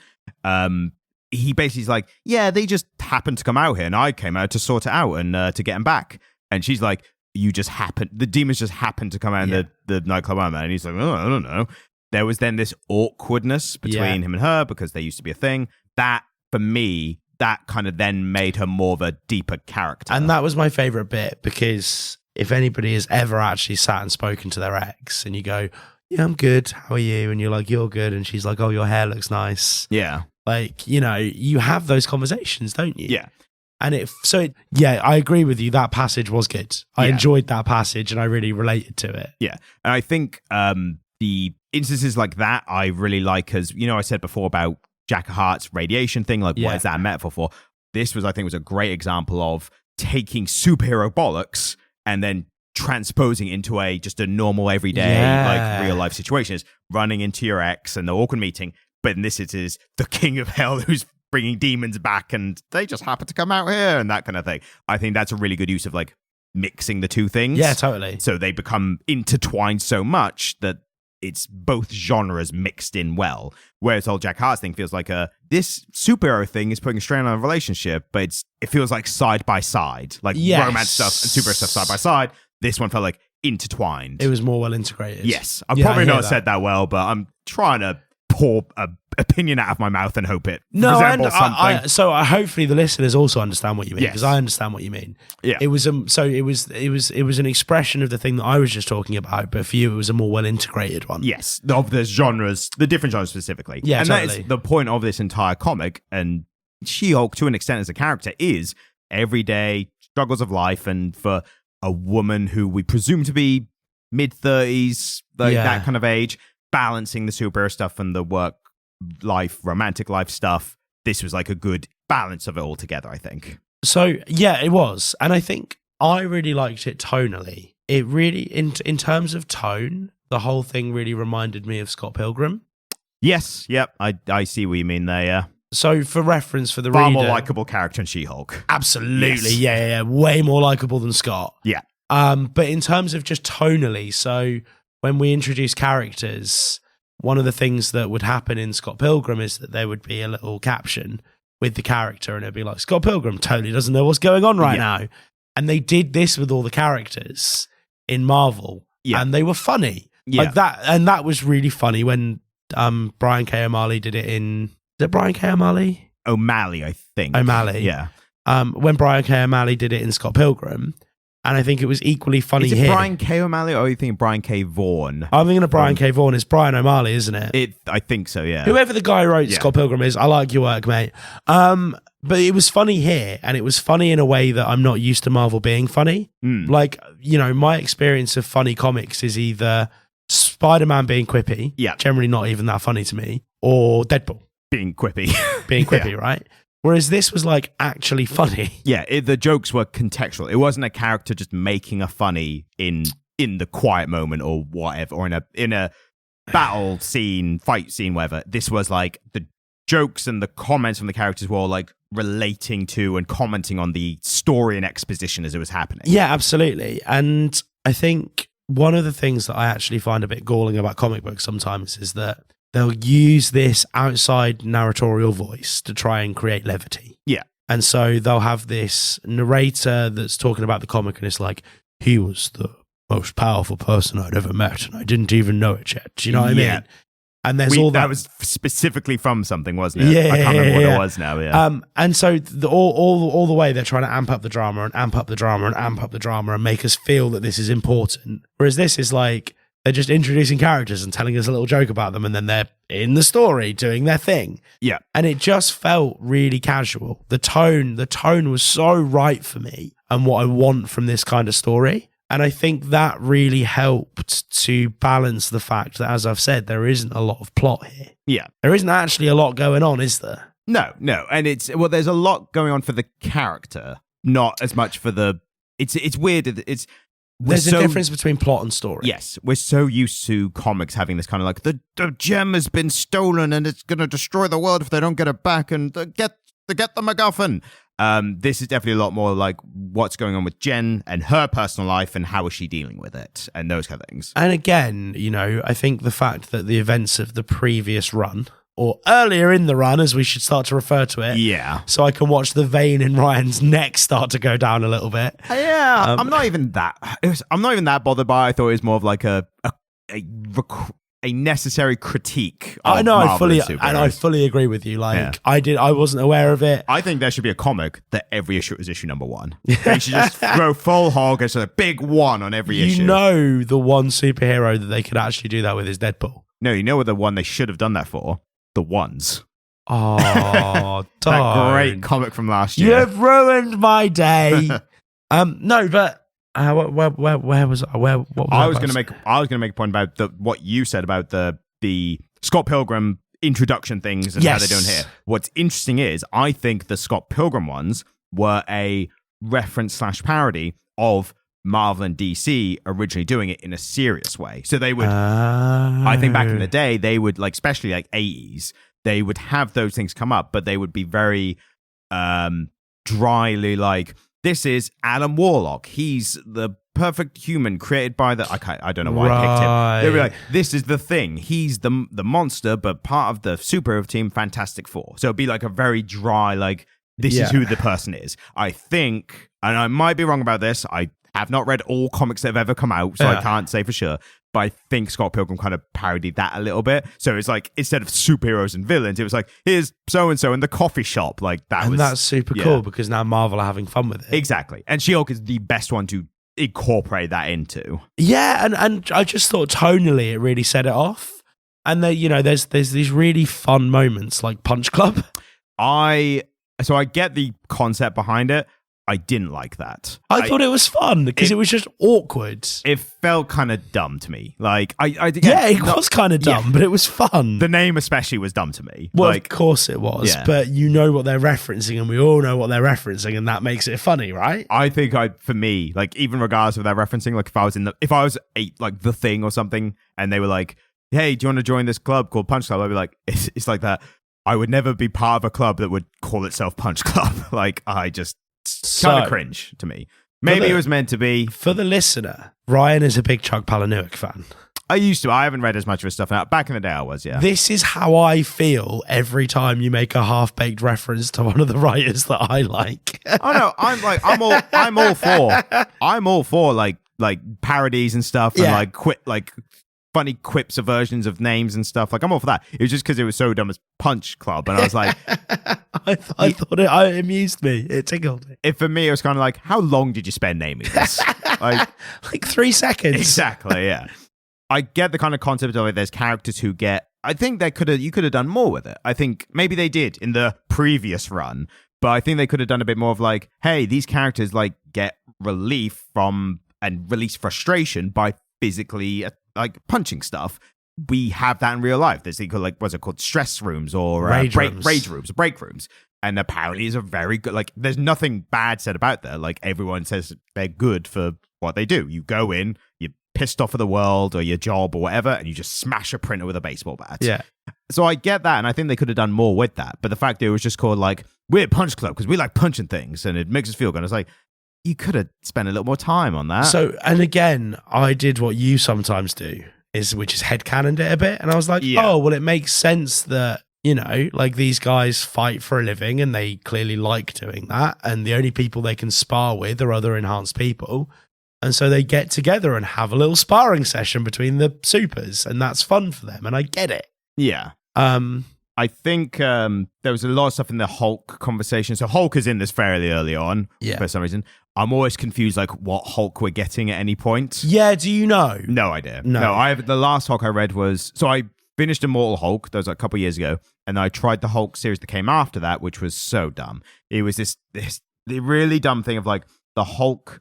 he basically is like, yeah, they just happened to come out here and I came out to sort it out and to get them back. And she's like, the demons just happened to come out in the nightclub, and he's like, oh, I don't know. There was then this awkwardness between him and her because they used to be a thing. That, for me, that kind of then made her more of a deeper character. And that was my favorite bit, because if anybody has ever actually sat and spoken to their ex and you go, yeah, I'm good, how are you? And you're like, you're good. And she's like, oh, your hair looks nice. Yeah. Like, you have those conversations, don't you? Yeah. And I agree with you. That passage was good. I enjoyed that passage and I really related to it. Yeah. And I think the instances like that I really like, as I said before about Jack Hart's radiation thing, like what is that a metaphor for? This was, I think, was a great example of taking superhero bollocks and then transposing into just a normal everyday like real life situation, is running into your ex and the awkward meeting. But in this, it is the king of hell who's bringing demons back and they just happen to come out here and that kind of thing. I think that's a really good use of like mixing the two things. Yeah, totally. So they become intertwined so much that it's both genres mixed in well. Whereas old Jack Hart's thing feels like this superhero thing is putting a strain on a relationship, but it feels like side by side, like romance stuff and superhero stuff side by side. This one felt like intertwined. It was more well integrated. Yes. I've probably not said that well, but I'm trying to pour an opinion out of my mouth and hope it resembles something. So hopefully the listeners also understand what you mean, because I understand what you mean. Yeah. It was an expression of the thing that I was just talking about, but for you it was a more well integrated one. Yes, of the genres, the different genres specifically. Yeah, and totally. that is the point of this entire comic. And She-Hulk, to an extent, as a character, is everyday struggles of life, and for a woman who we presume to be mid-30s, that kind of age, balancing the superhero stuff and the work life, romantic life stuff. This was like a good balance of it all together, I think. So, yeah, it was. And I think I really liked it tonally. It really, in terms of tone, the whole thing really reminded me of Scott Pilgrim. Yes, yep, I see what you mean there, yeah. So, for reference for the Far reader... more likeable character in She-Hulk. Absolutely, yes. yeah. Way more likeable than Scott. Yeah. But in terms of just tonally, so when we introduce characters, one of the things that would happen in Scott Pilgrim is that there would be a little caption with the character, and it'd be like, Scott Pilgrim totally doesn't know what's going on right now. And they did this with all the characters in Marvel, and they were funny. Like that, and that was really funny when Brian K. O'Malley did it in... Is it Brian K. O'Malley? O'Malley, I think. O'Malley. Yeah. When Brian K. O'Malley did it in Scott Pilgrim, and I think it was equally funny here. Is it here. Brian K. O'Malley, or are you thinking Brian K. Vaughan? I'm thinking of Brian K. Vaughan. It's Brian O'Malley, isn't it? I think so, yeah. Whoever the guy who wrote Scott Pilgrim is, I like your work, mate. But it was funny here, and it was funny in a way that I'm not used to Marvel being funny. Like, my experience of funny comics is either Spider-Man being quippy, generally not even that funny to me, or Deadpool. Being quippy. Right? Whereas this was like actually funny. Yeah, the jokes were contextual. It wasn't a character just making a funny in the quiet moment or whatever, or in a battle scene, fight scene, whatever. This was like the jokes and the comments from the characters were all like relating to and commenting on the story and exposition as it was happening. Yeah, absolutely. And I think one of the things that I actually find a bit galling about comic books sometimes is that they'll use this outside narratorial voice to try and create levity. Yeah. And so they'll have this narrator that's talking about the comic, and it's like, he was the most powerful person I'd ever met, and I didn't even know it yet. Do you know what I mean? And there's all that. That was specifically from something, wasn't it? I can't remember what it was now, yeah. And so all the way they're trying to amp up the drama and amp up the drama and amp up the drama and make us feel that this is important. Whereas this is like, they're just introducing characters and telling us a little joke about them, and then they're in the story doing their thing. Yeah. And it just felt really casual. The tone was so right for me and what I want from this kind of story. And I think that really helped to balance the fact that, as I've said, there isn't a lot of plot here. Yeah. There isn't actually a lot going on, is there? No. And there's a lot going on for the character, not as much for the... It's weird. There's a difference between plot and story. Yes, we're so used to comics having this kind of like, the gem has been stolen and it's going to destroy the world if they don't get it back, and get the MacGuffin. This is definitely a lot more like what's going on with Jen and her personal life and how is she dealing with it and those kind of things. And again, I think the fact that the events of the previous run, or earlier in the run, as we should start to refer to it. Yeah. So I can watch the vein in Ryan's neck start to go down a little bit. Yeah. I'm not even that bothered by it. I thought it was more of like a necessary critique of I know, Marvel I fully agree with you. I wasn't aware of it. I think there should be a comic that every issue is issue number 1. They should just throw full hog as a big 1 on every issue. The one superhero that they could actually do that with is Deadpool. No, you know what the one they should have done that for? The Ones. Oh, that great comic from last year. You've ruined my day. No, but where was I? What was I was going to make a point about what you said about the Scott Pilgrim introduction things and how they're doing here. What's interesting is I think the Scott Pilgrim ones were a reference / parody of Marvel and DC originally doing it in a serious way. So they would, I think back in the day, they would, like, especially like 80s, they would have those things come up, but they would be very dryly like, this is Adam Warlock. He's the perfect human created by the... I don't know why I picked him. They'd be like, this is the Thing. He's the monster, but part of the superhero team, Fantastic Four. So it'd be like a very dry, like, this is who the person is. I think, and I might be wrong about this, I have not read all comics that have ever come out, so I can't say for sure. But I think Scott Pilgrim kind of parodied that a little bit. So it's like, instead of superheroes and villains, it was like, here's so-and-so in the coffee shop. Like that's super cool because now Marvel are having fun with it. Exactly. And She-Hulk is the best one to incorporate that into. Yeah, and I just thought tonally it really set it off. And there's these really fun moments like Punch Club. So I get the concept behind it. I didn't like that. I thought it was fun because it was just awkward. It felt kind of dumb to me. Like it was kind of dumb, but it was fun. The name especially was dumb to me. Well, of course it was, but you know what they're referencing, and we all know what they're referencing, and that makes it funny, right? I think for me, like even regardless of their referencing, like if I was like the Thing or something, and they were like, "Hey, do you want to join this club called Punch Club?" I'd be like, "It's like that." I would never be part of a club that would call itself Punch Club. Like kind of cringe to me. Maybe it was meant to be. For the listener, Ryan is a big Chuck Palahniuk fan. I used to. I haven't read as much of his stuff now. Back in the day, I was, yeah. This is how I feel every time you make a half-baked reference to one of the writers that I like. Oh no, I'm all for like parodies and stuff and like funny quips or versions of names and stuff. Like I'm all for that. It was just because it was so dumb as Punch Club, and I was like, I thought it amused me. It tickled me. For me, it was kind of like, how long did you spend naming this? like 3 seconds. Exactly. Yeah. I get the kind of concept of it. There's characters who get. I think you could have done more with it. I think maybe they did in the previous run, but I think they could have done a bit more of like, hey, these characters like get relief from and release frustration by physically like punching stuff. We have that in real life. There's like, what's it called? Stress rooms or rage rooms, break rooms. And apparently is a very good, like, there's nothing bad said about that. Like, everyone says they're good for what they do. You go in, you're pissed off of the world or your job or whatever, and you just smash a printer with a baseball bat. Yeah. So I get that, and I think they could have done more with that. But the fact that it was just called, like, we're Punch Club because we like punching things, and it makes us feel good. It's like, you could have spent a little more time on that. So, and again, I did what you sometimes do, which is headcanoned it a bit. And I was like, oh, well, it makes sense that, like these guys fight for a living and they clearly like doing that. And the only people they can spar with are other enhanced people. And so they get together and have a little sparring session between the supers. And that's fun for them. And I get it. Yeah. I think there was a lot of stuff in the Hulk conversation. So Hulk is in this fairly early on for some reason. I'm always confused, like, what Hulk we're getting at any point. Yeah, do you know? No idea. No, the last Hulk I read was... So I finished Immortal Hulk, that was like a couple of years ago, and I tried the Hulk series that came after that, which was so dumb. It was this really dumb thing of, like, the Hulk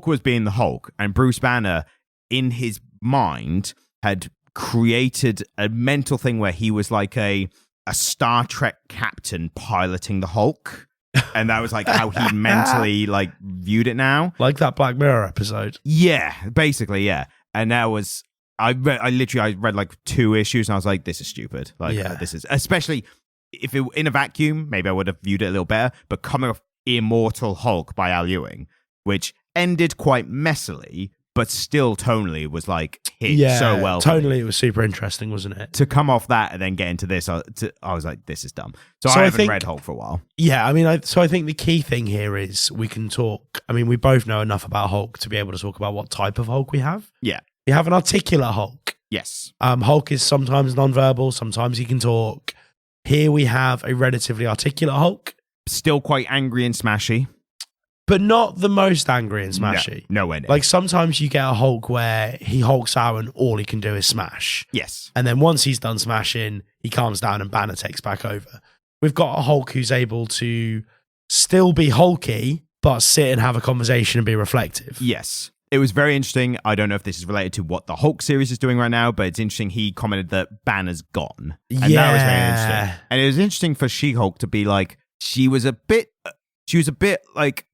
was being the Hulk, and Bruce Banner, in his mind, had created a mental thing where he was like a Star Trek captain piloting the Hulk. And that was like how he mentally like viewed it now. Like that Black Mirror episode. Yeah, basically, yeah. And that was, I read like 2 issues and I was like, this is stupid. Like, this is, especially if it in a vacuum, maybe I would have viewed it a little better. But coming off Immortal Hulk by Al Ewing, which ended quite messily, but still tonally was like hit so well. Tonally, it was super interesting, wasn't it? To come off that and then get into this, I was like, this is dumb. So I haven't read Hulk for a while. Yeah, I mean, I think the key thing here is we can talk. I mean, we both know enough about Hulk to be able to talk about what type of Hulk we have. Yeah. We have an articulate Hulk. Yes. Hulk is sometimes nonverbal, sometimes he can talk. Here we have a relatively articulate Hulk. Still quite angry and smashy. But not the most angry and smashy. No way. Like sometimes you get a Hulk where he hulks out and all he can do is smash. Yes. And then once he's done smashing, he calms down and Banner takes back over. We've got a Hulk who's able to still be hulky, but sit and have a conversation and be reflective. Yes. It was very interesting. I don't know if this is related to what the Hulk series is doing right now, but it's interesting. He commented that Banner's gone. And that was very interesting. And it was interesting for She-Hulk to be like, she was a bit like,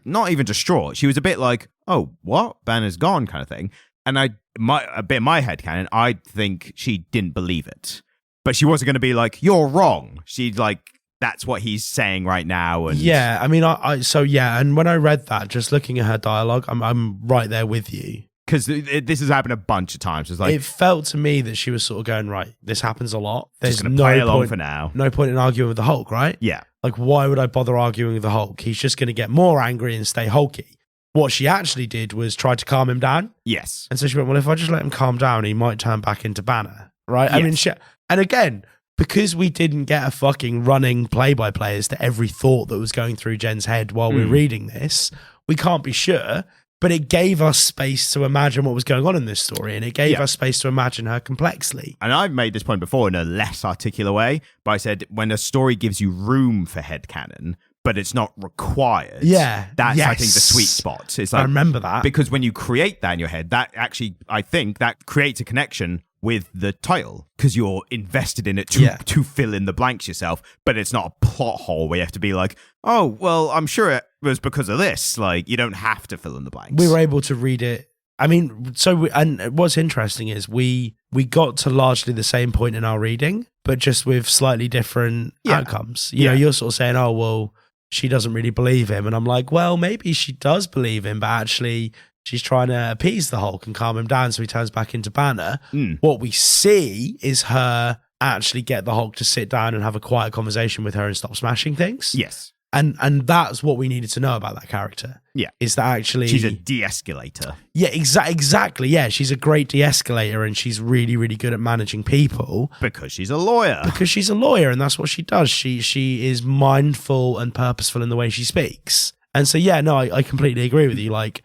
not even distraught. She was a bit like, oh, what? Banner's gone kind of thing. And a bit in my head canon, I think she didn't believe it. But she wasn't going to be like, you're wrong. She'd like, that's what he's saying right now. And yeah, I mean, and when I read that, just looking at her dialogue, I'm right there with you. Because this has happened a bunch of times. It's like, it felt to me that she was sort of going, right, this happens a lot. There's no play along for now. No point in arguing with the Hulk, right? Yeah. Like, why would I bother arguing with the Hulk? He's just going to get more angry and stay hulky. What she actually did was try to calm him down. Yes. And so she went, well, if I just let him calm down, he might turn back into Banner, right? Yes. I mean, and again, because we didn't get a fucking running play-by-play as to every thought that was going through Jen's head while we're reading this, we can't be sure, but it gave us space to imagine what was going on in this story, and it gave us space to imagine her complexly. And I've made this point before in a less articulate way, but I said when a story gives you room for headcanon, but it's not required. Yeah. That's, I think, the sweet spot. It's like, I remember that. Because when you create that in your head, that actually, I think, that creates a connection with the title because you're invested in it to fill in the blanks yourself, but it's not a plot hole where you have to be like, oh, well, I'm sure it was because of this. Like, you don't have to fill in the blanks. We were able to read it. I mean, and what's interesting is we got to largely the same point in our reading, but just with slightly different outcomes. You know, you're sort of saying, oh, well, she doesn't really believe him. And I'm like, well, maybe she does believe him, but actually she's trying to appease the Hulk and calm him down so he turns back into Banner. What we see is her actually get the Hulk to sit down and have a quiet conversation with her and stop smashing things. Yes. And that's what we needed to know about that character. Yeah. Is that actually... she's a de-escalator. Yeah, exactly. Yeah, she's a great de-escalator and she's really, really good at managing people. Because she's a lawyer. Because she's a lawyer and that's what she does. She is mindful and purposeful in the way she speaks. And so, yeah, no, I completely agree with you. Like,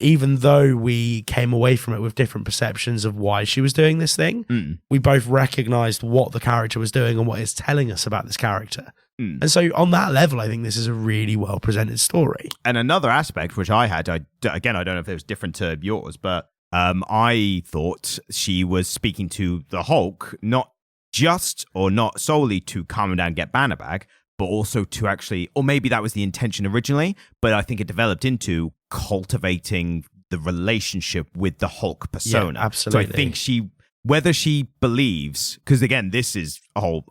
even though we came away from it with different perceptions of why she was doing this thing, we both recognized what the character was doing and what it's telling us about this character. And so on that level, I think this is a really well presented story. And another aspect, which I had, again, I don't know if it was different to yours, but I thought she was speaking to the Hulk, not just or not solely to calm him down and get Banner back, but also to actually, or maybe that was the intention originally, but I think it developed into cultivating the relationship with the Hulk persona. Yeah, absolutely. So I think whether she believes, because again, this is a whole,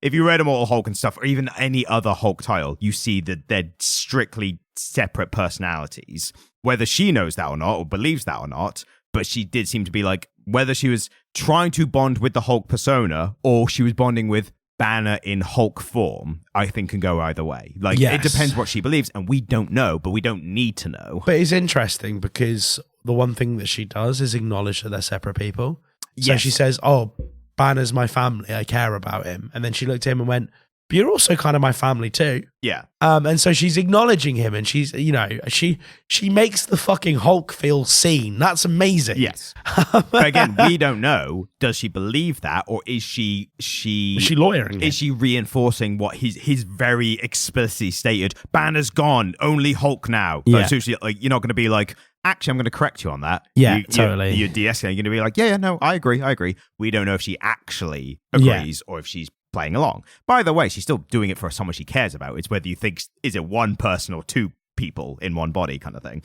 if you read Immortal Hulk and stuff, or even any other Hulk title, you see that they're strictly separate personalities. Whether she knows that or not, or believes that or not, but she did seem to be like, whether she was trying to bond with the Hulk persona, or she was bonding with Banner in Hulk form, I think can go either way. Like, It depends what she believes, and we don't know, but we don't need to know. But it's interesting because the one thing that she does is acknowledge that they're separate people. So she says, oh, Banner's my family, I care about him. And then she looked at him and went, but you're also kind of my family too. Yeah. And so she's acknowledging him and she's, you know, she makes the fucking Hulk feel seen. That's amazing. Yes. But again, we don't know. Does she believe that, or is she lawyering him? Is she reinforcing what his very explicitly stated, Banner's gone, only Hulk now? Yeah. So like, you're not going to be like, actually, I'm going to correct you on that. Yeah, totally. You're de-escalating. You're going to be like, yeah, no, I agree. We don't know if she actually agrees or if she's playing along. By the way, she's still doing it for someone she cares about. It's whether you think, is it one person or two people in one body kind of thing.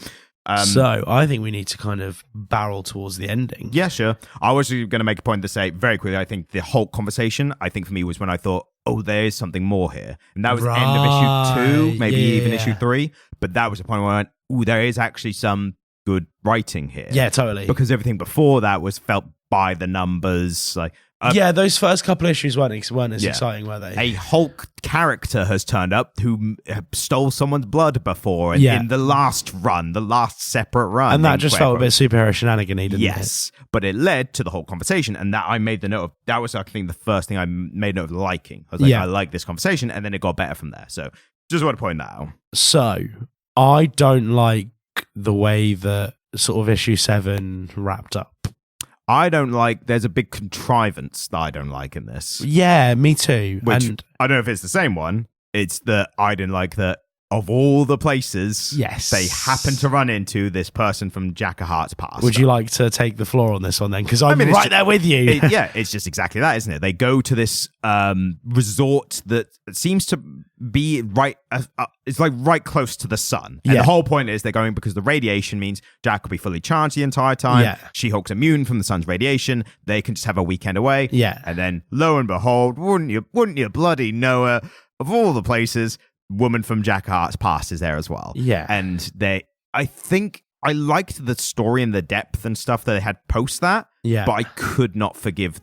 So I think we need to kind of barrel towards the ending. Yeah, sure. I was going to make a point to say very quickly, I think the Hulk conversation, I think for me was when I thought, oh, there is something more here. And that was the end of issue 2, maybe even issue 3. But that was the point where I went, ooh, there is actually some good writing here. Yeah, totally. Because everything before that was felt by the numbers. Like, those first couple issues weren't as exciting, were they? A Hulk character has turned up who stole someone's blood before in the last run, the last separate run. And that just felt a bit superhero shenanigan-y, didn't it? Yes, but it led to the Hulk conversation, and that I made the note of. That was, I think, the first thing I made note of liking. I was like, I like this conversation, and then it got better from there. So just want to point that out. So I don't like the way that sort of issue 7 wrapped up. I don't like, there's a big contrivance that I don't like in this. Yeah, me too. Which, I don't know if it's the same one. It's that I didn't like that, of all the places, yes, they happen to run into this person from Jack of Hearts past. Would you like to take the floor on this one then? Because I'm right there with you. It's just exactly that, isn't it? They go to this resort that seems to be right. It's like right close to the sun, and the whole point is they're going because the radiation means Jack will be fully charged the entire time. Yeah. She-Hulk's immune from the sun's radiation. They can just have a weekend away. Yeah, and then lo and behold, wouldn't you bloody know it? Of all the places, woman from Jack of Hearts past is there as well. Yeah. And I think I liked the story and the depth and stuff that they had post that. Yeah. But I could not forgive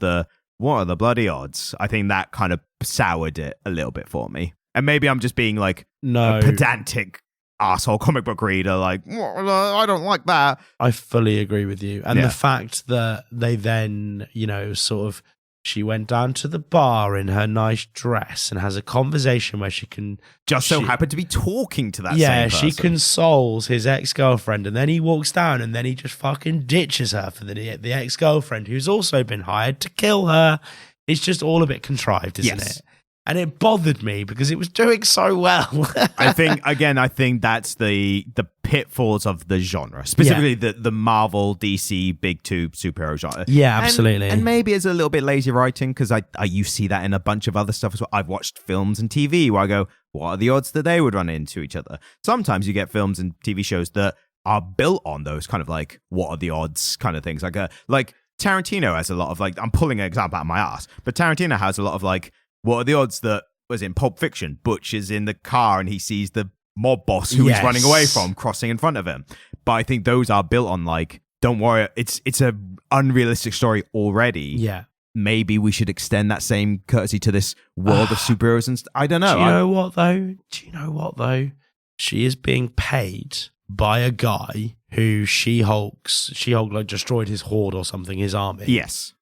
what are the bloody odds? I think that kind of soured it a little bit for me. And maybe I'm just being like a pedantic asshole comic book reader, like, I don't like that. I fully agree with you. And the fact that they then, sort of, she went down to the bar in her nice dress and has a conversation where she can... so happened to be talking to that same person. She consoles his ex-girlfriend, and then he walks down and then he just fucking ditches her for the ex-girlfriend who's also been hired to kill her. It's just all a bit contrived, isn't it? And it bothered me because it was doing so well. I think that's the pitfalls of the genre, specifically the Marvel, DC, big two superhero genre. Yeah, absolutely. And maybe it's a little bit lazy writing because you see that in a bunch of other stuff as well. I've watched films and TV where I go, what are the odds that they would run into each other? Sometimes you get films and TV shows that are built on those kind of like, what are the odds kind of things. Like Tarantino has a lot of like, I'm pulling an example out of my ass, but Tarantino has a lot of like, what are the odds that, was in Pulp Fiction, Butch is in the car and he sees the mob boss who he's running away from crossing in front of him. But I think those are built on like, don't worry, it's a unrealistic story already. Yeah. Maybe we should extend that same courtesy to this world of superheroes and I don't know. Do you know what though? She is being paid by a guy who She-Hulk like destroyed his horde or something, his army. Yes.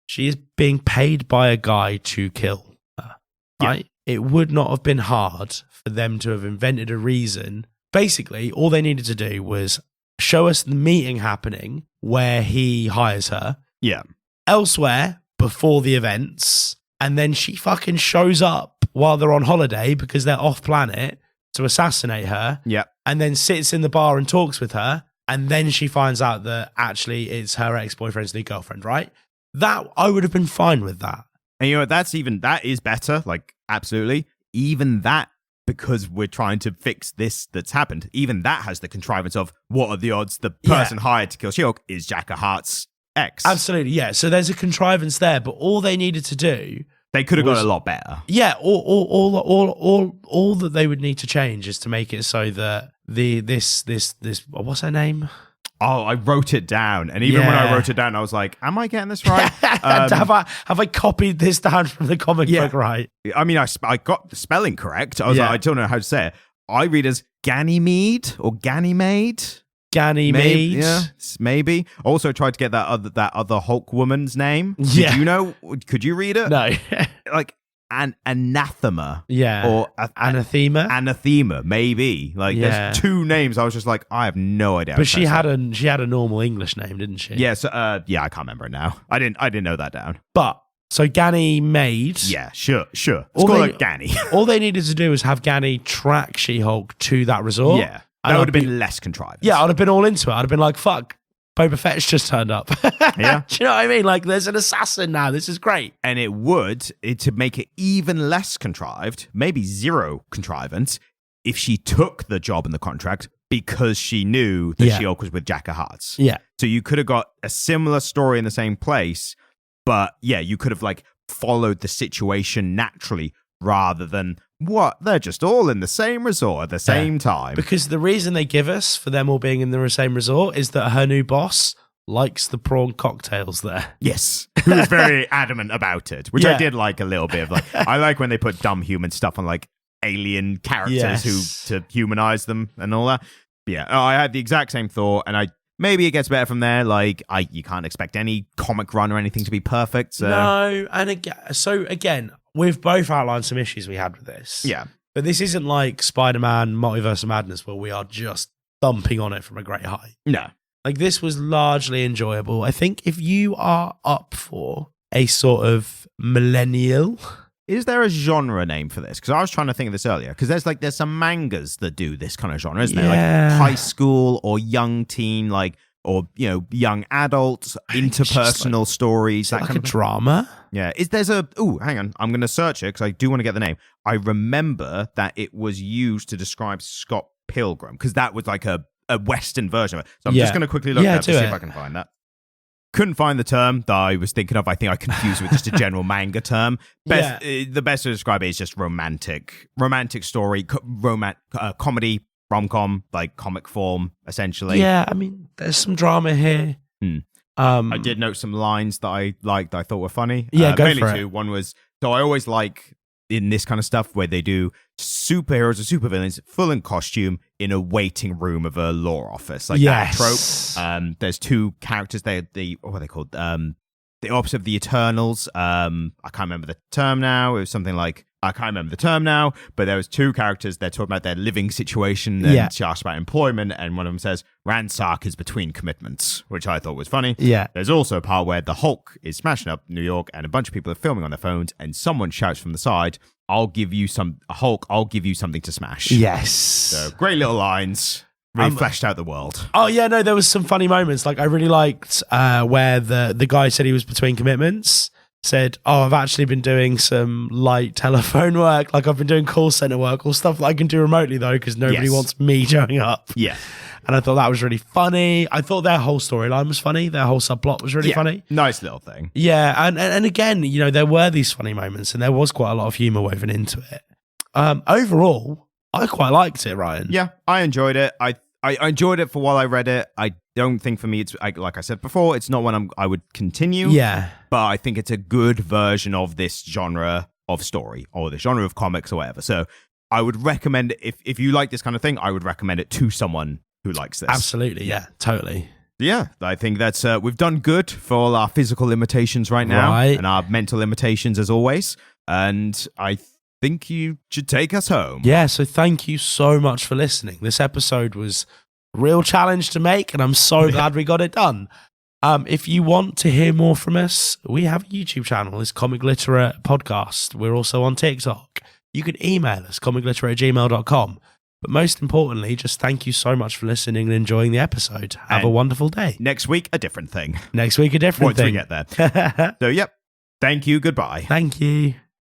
She is being paid by a guy to kill her, right? Yeah. It would not have been hard for them to have invented a reason. Basically, all they needed to do was show us the meeting happening where he hires her. Yeah. Elsewhere, before the events, and then she fucking shows up while they're on holiday because they're off planet to assassinate her. Yeah. And then sits in the bar and talks with her. And then she finds out that actually it's her ex-boyfriend's new girlfriend, right? That I would have been fine with that. And that is better, like absolutely. Even that, because we're trying to fix this that's happened, even that has the contrivance of what are the odds the person hired to kill She-Hulk is Jack of Hearts' ex. Absolutely, yeah. So there's a contrivance there, but all they needed to do, they could have got a lot better. Yeah, all that they would need to change is to make it so that this what's her name? Oh, I wrote it down, and even when I wrote it down, I was like, "Am I getting this right? Have I copied this down from the comic book right?" I mean, I got the spelling correct. I was like, I don't know how to say it. I read as Ganymede or Ganymede. Ganymede, yeah, maybe. Also tried to get that other Hulk woman's name. Did you know? Could you read it? No, like anathema. Yeah, or anathema. Anathema, maybe. Like there's two names. I was just like, I have no idea. But she had a normal English name, didn't she? Yeah. So I can't remember it now. I didn't know that down. But so Ganymede. Yeah, sure. Let's call it Ganny. All they needed to do was have Ganny track She-Hulk to that resort. Yeah. That would have been less contrived. Yeah, I'd have been all into it. I'd have been like, fuck, Boba Fett's just turned up. Yeah. Do you know what I mean? Like, there's an assassin now. This is great. And to make it even less contrived, maybe zero contrivance, if she took the job and the contract because she knew that She-Hulk was with Jack of Hearts. Yeah. So you could have got a similar story in the same place, but you could have like followed the situation naturally rather than they're just all in the same resort at the same time. Because the reason they give us for them all being in the same resort is that her new boss likes the prawn cocktails there. Yes. Who is very adamant about it, which I did like a little bit of. Like, I like when they put dumb human stuff on like alien characters who to humanize them and all that. But yeah, I had the exact same thought, and maybe it gets better from there. Like, you can't expect any comic run or anything to be perfect. So. No, and again, we've both outlined some issues we had with this. Yeah. But this isn't like Spider-Man Multiverse of Madness where we are just thumping on it from a great height. No. Like, this was largely enjoyable. I think if you are up for a sort of millennial Is there a genre name for this? Because I was trying to think of this earlier. Because there's some mangas that do this kind of genre, isn't there? Like high school or young teen, or young adults, interpersonal stories, that kind of drama. Yeah. Hang on, I'm going to search it because I do want to get the name. I remember that it was used to describe Scott Pilgrim because that was like a Western version of it. So I'm just going to quickly look that to see if I can find that. Couldn't find the term that I was thinking of. I think I confused it with just a general manga term. The best to describe it is just romantic story, comedy, rom-com, like comic form, essentially. Yeah, I mean, there's some drama here. I did note some lines that I liked that I thought were funny. Yeah, go mainly for it. two. One was, so I always like in this kind of stuff where they do superheroes or supervillains full in costume in a waiting room of a law office, like that trope. There's two characters. What are they called? The opposite of the Eternals. I can't remember the term now. It was something like, I can't remember the term now, but there was two characters. They're talking about their living situation, and she asks about employment, and one of them says, "Ransack is between commitments," which I thought was funny. Yeah. There's also a part where the Hulk is smashing up New York, and a bunch of people are filming on their phones, and someone shouts from the side, I'll give you something to smash." Yes. So great little lines. Really fleshed out the world. Oh, yeah, no, there was some funny moments. Like, I really liked where the guy said he was between commitments, said, I've actually been doing some light telephone work. Like, I've been doing call center work, all stuff that I can do remotely, though, because nobody wants me showing up. Yeah. And I thought that was really funny. I thought their whole storyline was funny. Their whole subplot was really funny. Nice little thing. Yeah, and again, there were these funny moments, and there was quite a lot of humor woven into it. Overall, I quite liked it, Ryan. Yeah, I enjoyed it. I enjoyed it for while I read it. I don't think for me, it's like I said before, it's not one I would continue. Yeah. But I think it's a good version of this genre of story or the genre of comics or whatever. So I would recommend it. If you like this kind of thing, I would recommend it to someone who likes this. Absolutely. Yeah, totally. Yeah, I think that's we've done good for all our physical limitations right now and our mental limitations as always. And I think you should take us home. Yeah, so thank you so much for listening. This episode was a real challenge to make, and I'm so glad we got it done. If you want to hear more from us, we have a YouTube channel. It's Comic Literate Podcast. We're also on TikTok. You can email us, comicliterate@gmail.com. But most importantly, just thank you so much for listening and enjoying the episode. Have a wonderful day. Next week, a different thing. Next week, a different thing. Once we get there. So, yep. Thank you. Goodbye. Thank you.